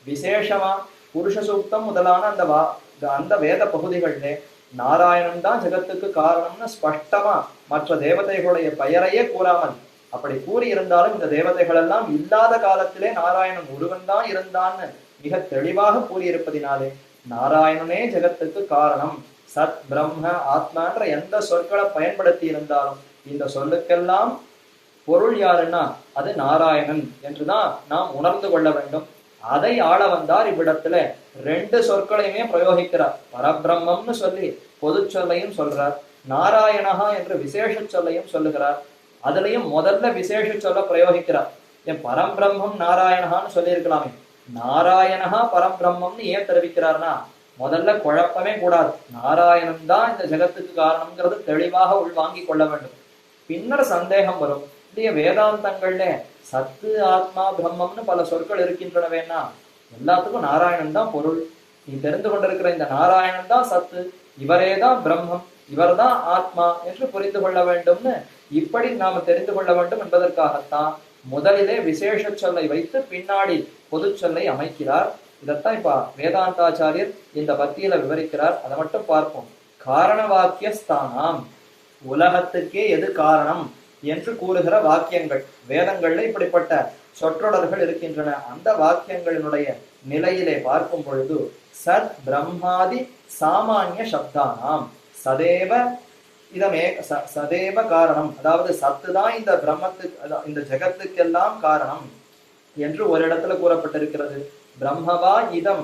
விசேஷமா புருஷ சூக்தம் முதலான அந்த வேத பகுதிகளிலே நாராயணன் தான் ஜெகத்துக்கு காரணம்னு ஸ்பஷ்டமா மற்ற தேவதைகளுடைய பெயரையே கூறாமல், அப்படி கூறி இருந்தாலும் இந்த தேவதைகள் எல்லாம் இல்லாத காலத்திலே நாராயணன் ஒருவன் தான் இருந்தான்னு மிக தெளிவாக கூறியிருப்பதினாலே நாராயணனே ஜெகத்துக்கு காரணம். சத் பிரம்ம ஆத்மான்ற எந்த சொற்களை பயன்படுத்தி இருந்தாலும் இந்த சொல்லுக்கெல்லாம் பொருள் யாருன்னா அது நாராயணன் என்றுதான் நாம் உணர்ந்து கொள்ள வேண்டும். அதை ஆள வந்தார் இவ்விடத்துல ரெண்டு சொற்களையுமே பிரயோகிக்கிறார். பரபிரம்மம்னு சொல்லி பொது சொல்லையும் சொல்றார், நாராயணஹா என்று விசேஷ சொல்லையும் சொல்லுகிறார். அதுலயும் முதல்ல விசேஷ சொல்ல பிரயோகிக்கிறார். என் பரம்பிரம்மம் நாராயணஹான்னு சொல்லி இருக்கலாமே, நாராயணஹா பரம்பிரம்மம்னு ஏன் தெரிவிக்கிறார்னா முதல்ல குழப்பமே கூடாது, நாராயணன் தான் இந்த ஜெகத்துக்கு காரணம்ங்கிறது தெளிவாக உள்வாங்கி கொள்ள வேண்டும். பின்னர் சந்தேகம் வரும், இல்லைய வேதாந்தங்கள்ல சத்து ஆத்மா பிரம்மம்னு பல சொற்கள் இருக்கின்றனவேன்னா எல்லாத்துக்கும் நாராயணன் தான் பொருள், நீ தெரிந்து கொண்டிருக்கிற இந்த நாராயணன் தான் சத்து, இவரே தான் பிரம்மம், இவர் தான் ஆத்மா என்று புரிந்து கொள்ள வேண்டும்னு இப்படி நாம தெரிந்து கொள்ள வேண்டும் என்பதற்காகத்தான் முதலிலே விசேஷ சொல்லை வைத்து பின்னாடி பொது சொல்லை அமைக்கிறார். இதைத்தான் இப்ப வேதாந்தாச்சாரியர் இந்த பத்தியில விவரிக்கிறார். அதை மட்டும் பார்ப்போம். காரண வாக்கிய ஸ்தானம், உலகத்துக்கே எது காரணம் என்று கூறுகிற வாக்கியங்கள் வேதங்கள்ல இப்படிப்பட்ட சொற்றொடர்கள் இருக்கின்றன. அந்த வாக்கியங்களினுடைய நிலையிலே பார்க்கும் பொழுது சத் பிரம்மாதி சாமானிய சப்தானாம் சதேவ இதமே சதேவ காரணம், அதாவது சத்துதான் இந்த பிரம்மத்துக்கு இந்த ஜெகத்துக்கெல்லாம் காரணம் என்று ஒரு இடத்துல கூறப்பட்டிருக்கிறது. பிரம்மவா இதம்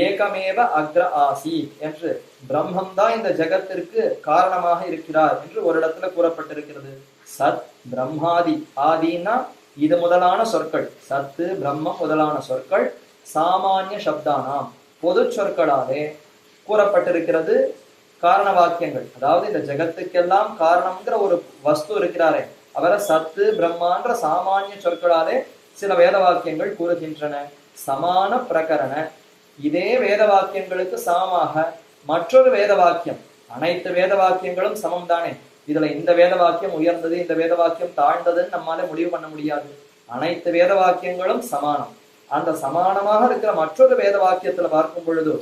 ஏகமேவ அக்ர ஆசி என்று பிரம்மம் தான் இந்த ஜெகத்திற்கு காரணமாக இருக்கிறார் என்று ஒரு இடத்துல கூறப்பட்டிருக்கிறது. சத் பிரம்மாதி, ஆதினா இது முதலான சொற்கள், சத்து பிரம்மம் முதலான சொற்கள் சாமானிய சப்தானாம் பொது சொற்களாலே கூறப்பட்டிருக்கிறது. காரண வாக்கியங்கள், அதாவது இந்த ஜெகத்துக்கெல்லாம் காரணம்ங்கிற ஒரு வஸ்து இருக்கிறாரே அவரை சத்து பிரம்மான்ற சாமானிய சொற்களாலே சில வேத வாக்கியங்கள் கூறுகின்றன. சமான பிரகரண, இதே வேத வாக்கியங்களுக்கு சமமாக மற்றொரு வேத வாக்கியம், அனைத்து வேத வாக்கியங்களும் சமம் தானே, இதுல இந்த வேத வாக்கியம் உயர்ந்தது இந்த வேத வாக்கியம் தாழ்ந்ததுன்னு நம்மால முடிவு பண்ண முடியாது. அனைத்து வேத வாக்கியங்களும் சமானம். அந்த சமானமாக இருக்கிற மற்றொரு வேத வாக்கியத்துல பார்க்கும் பொழுது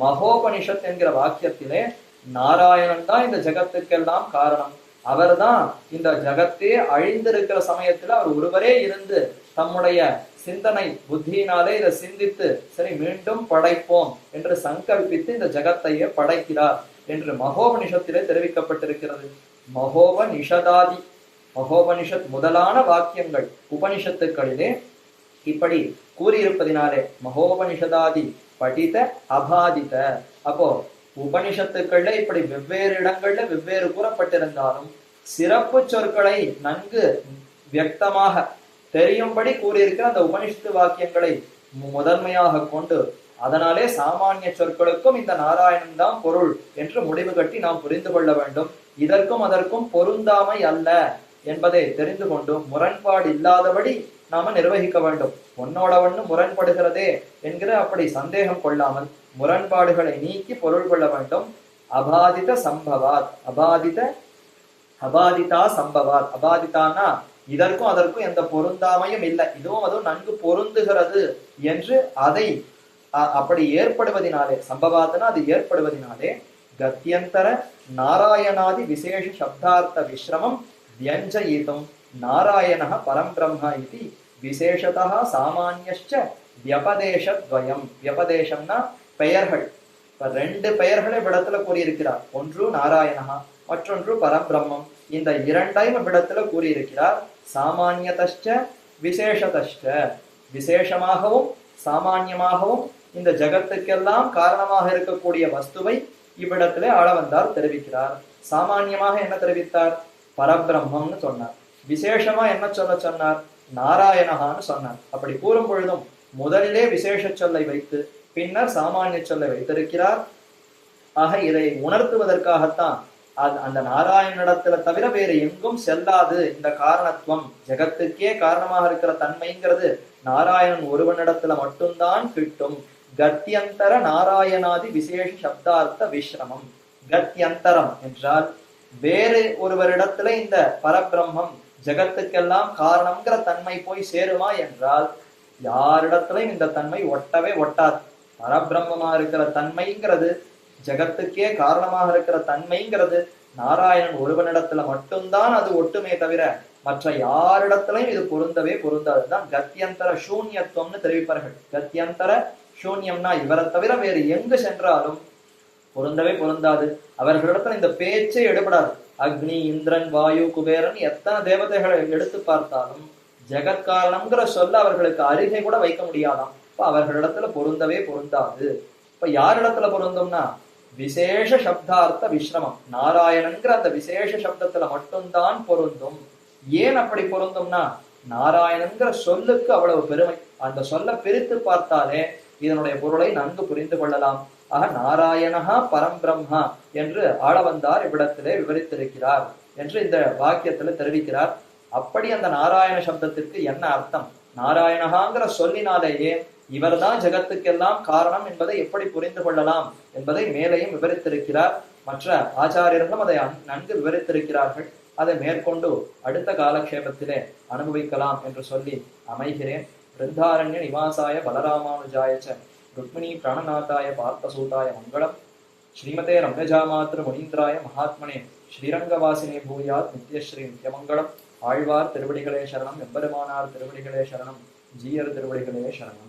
மகோபனிஷத் என்கிற வாக்கியத்திலே நாராயணன் தான் இந்த ஜெகத்துக்கெல்லாம் காரணம், அவர் தான் இந்த ஜெகத்தே அழிந்திருக்கிற சமயத்துல அவர் ஒருவரே இருந்து தம்முடைய சிந்தனை புத்தியினாலே இதை சிந்தித்து சரி மீண்டும் படைப்போம் என்று சங்கல்பித்து இந்த ஜெகத்தையே படைக்கிறார் என்று மகோபனிஷத்திலே தெரிவிக்கப்பட்டிருக்கிறது. மகோபனிஷதாதி, மகோபனிஷத் முதலான வாக்கியங்கள் உபனிஷத்துக்களிலே இப்படி கூறியிருப்பதினாலே மகோபனிஷதாதி படித்த அபாதித்த, அப்போ உபனிஷத்துக்கள்ல இப்படி வெவ்வேறு இடங்கள்ல வெவ்வேறு கூறப்பட்டிருந்தாலும் சிறப்பு சொற்களை நன்கு வியக்தமாக தெரியும்படி கூறியிருக்கிற அந்த உபனிஷத்து வாக்கியங்களை முதன்மையாக கொண்டு அதனாலே சாமானிய சொற்களுக்கும் இந்த நாராயணன் தான் பொருள் என்று முடிவு கட்டி நாம் புரிந்து கொள்ள வேண்டும். இதற்கும் அதற்கும் பொருந்தாமை அல்ல என்பதை தெரிந்து கொண்டு முரண்பாடு இல்லாதபடி நாம நிர்வகிக்க வேண்டும். ஒன்னோட ஒண்ணு முரண்படுகிறதே என்கிற அப்படி சந்தேகம் கொள்ளாமல் முரண்பாடுகளை நீக்கி பொருள் கொள்ள வேண்டும். அபாதித சம்பவாத், அபாதிதா சம்பவாத், அபாதிதானா இதற்கும் அதற்கும் எந்த பொருந்தாமையும் இல்லை, இதுவும் அதுவும் நன்கு பொருந்துகிறது என்று அதை அப்படி ஏற்படுவதினாலே, சம்பவாத்னா அது ஏற்படுவதினாலே கத்தியந்தர நாராயணாதி விசேஷ சப்தார்த்த விஸ்ரமம் வியஞ்சயிதும் நாராயண பரம் பிரம்ம இது விசேஷதா சாமானியச்ச வியபதேசத்வயம். வியபதேசம்னா பெயர்கள், இப்ப ரெண்டு பெயர்களை விடத்துல கூறியிருக்கிறார். ஒன்று நாராயணா, மற்றொன்று பரம்பிரம்மம். இந்த இரண்டையும் விடத்துல கூறியிருக்கிறார். சாமானியதஷ்ட விசேஷதஷ்ட, விசேஷமாகவும் சாமான்யமாகவும் இந்த ஜகத்துக்கெல்லாம் காரணமாக இருக்கக்கூடிய வஸ்துவை இவ்விடத்திலே ஆளவந்தார் தெரிவிக்கிறார். சாமான்யமாக என்ன தெரிவித்தார்? பரபிரம்மம்னு சொன்னார். விசேஷமா என்ன சொல்ல சொன்னார்? நாராயணகான்னு சொன்னார். அப்படி கூறும் பொழுதும் முதலிலே விசேஷ சொல்லை வைத்து பின்னர் சாமானிய சொல்லை வைத்திருக்கிறார். ஆக இதை உணர்த்துவதற்காகத்தான் அந்த நாராயணனிடத்துல தவிர வேறு எங்கும் செல்லாது இந்த காரணத்துவம், ஜெகத்துக்கே காரணமாக இருக்கிற தன்மைங்கிறது நாராயணன் ஒருவனிடத்துல மட்டும்தான் கிட்டும். கத்தியந்தர நாராயணாதி விசேஷ சப்தார்த்த விஸ்ரமம். கத்தியந்தரம் என்றால் வேறு ஒருவரிடத்துல இந்த பரபிரம்மம் ஜெகத்துக்கெல்லாம் காரணம்ங்கிற தன்மை போய் சேருமா என்றால் யாரிடத்திலையும் இந்த தன்மை ஒட்டவே ஒட்டாது. பரபிரம்மமா இருக்கிற தன்மைங்கிறது, ஜகத்துக்கே காரணமாக இருக்கிற தன்மைங்கிறது நாராயணன் ஒருவனிடத்துல மட்டும்தான் அது ஒட்டுமே தவிர மற்ற யாரிடத்திலையும் இது பொருந்தவே பொருந்தாதுதான் கத்தியந்தர சூன்யத்துவம்னு தெரிவிப்பார்கள். கத்தியந்தர சூன்யம்னா இவரை தவிர வேறு எங்கு சென்றாலும் பொருந்தவே பொருந்தாது. அவர்களிடத்துல இந்த பேச்சே எடுபடாது. அக்னி, இந்திரன், வாயு, குபேரன் எத்தனை தேவதைகளை எடுத்து பார்த்தாலும் ஜெகத்காரணம்ங்கிற சொல்ல அவர்களுக்கு அருகே கூட வைக்க முடியாதாம். இப்ப அவர்களிடத்துல பொருந்தவே பொருந்தாது. இப்ப யாரிடத்துல பொருந்தும்னா விசேஷ சப்தார்த்த விஸ்ரமம், நாராயணன்கிற அந்த விசேஷ சப்தத்துல மட்டும்தான் பொருந்தும். ஏன் அப்படி பொருந்தும்னா நாராயணன்கிற சொல்லுக்கு அவ்வளவு பெருமை. அந்த சொல்ல பிரித்து பார்த்தாலே இதனுடைய பொருளை நன்கு புரிந்து கொள்ளலாம். ஆக நாராயணஹா பரம்பிரம்மா என்று ஆளவந்தார் இவ்விடத்திலே விவரித்திருக்கிறார் என்று இந்த வாக்கியத்துல தெரிவிக்கிறார். அப்படி அந்த நாராயண சப்தத்திற்கு என்ன அர்த்தம், நாராயணகாங்கிற சொல்லினாலேயே இவர்தான் ஜெகத்துக்கெல்லாம் காரணம் என்பதை எப்படி புரிந்து கொள்ளலாம் என்பதை மேலையும் விவரித்திருக்கிறார். மற்ற ஆச்சாரியர்களும் அதை நன்கு விவரித்திருக்கிறார்கள். அதை மேற்கொண்டு அடுத்த காலக்ஷேபத்திலே அனுபவிக்கலாம் என்று சொல்லி அமைகிறேன். பிருந்தாரண்ய நிவாசாய பலராமானுஜாயச்ச ருக்மிணி பிராணநாதாய பார்த்தசூதாய மங்களம். ஸ்ரீமதே ரம்யஜாமாத்ரு முனீந்திராய மகாத்மனே ஸ்ரீரங்கவாசினே பூயாத் நித்யஸ்ரீ நித்யமங்கலம். ஆழ்வார் திருவடிகளே சரணம், எம்பெருமானார் திருவடிகளே சரணம், ஜீயர் திருவடிகளே சரணம்.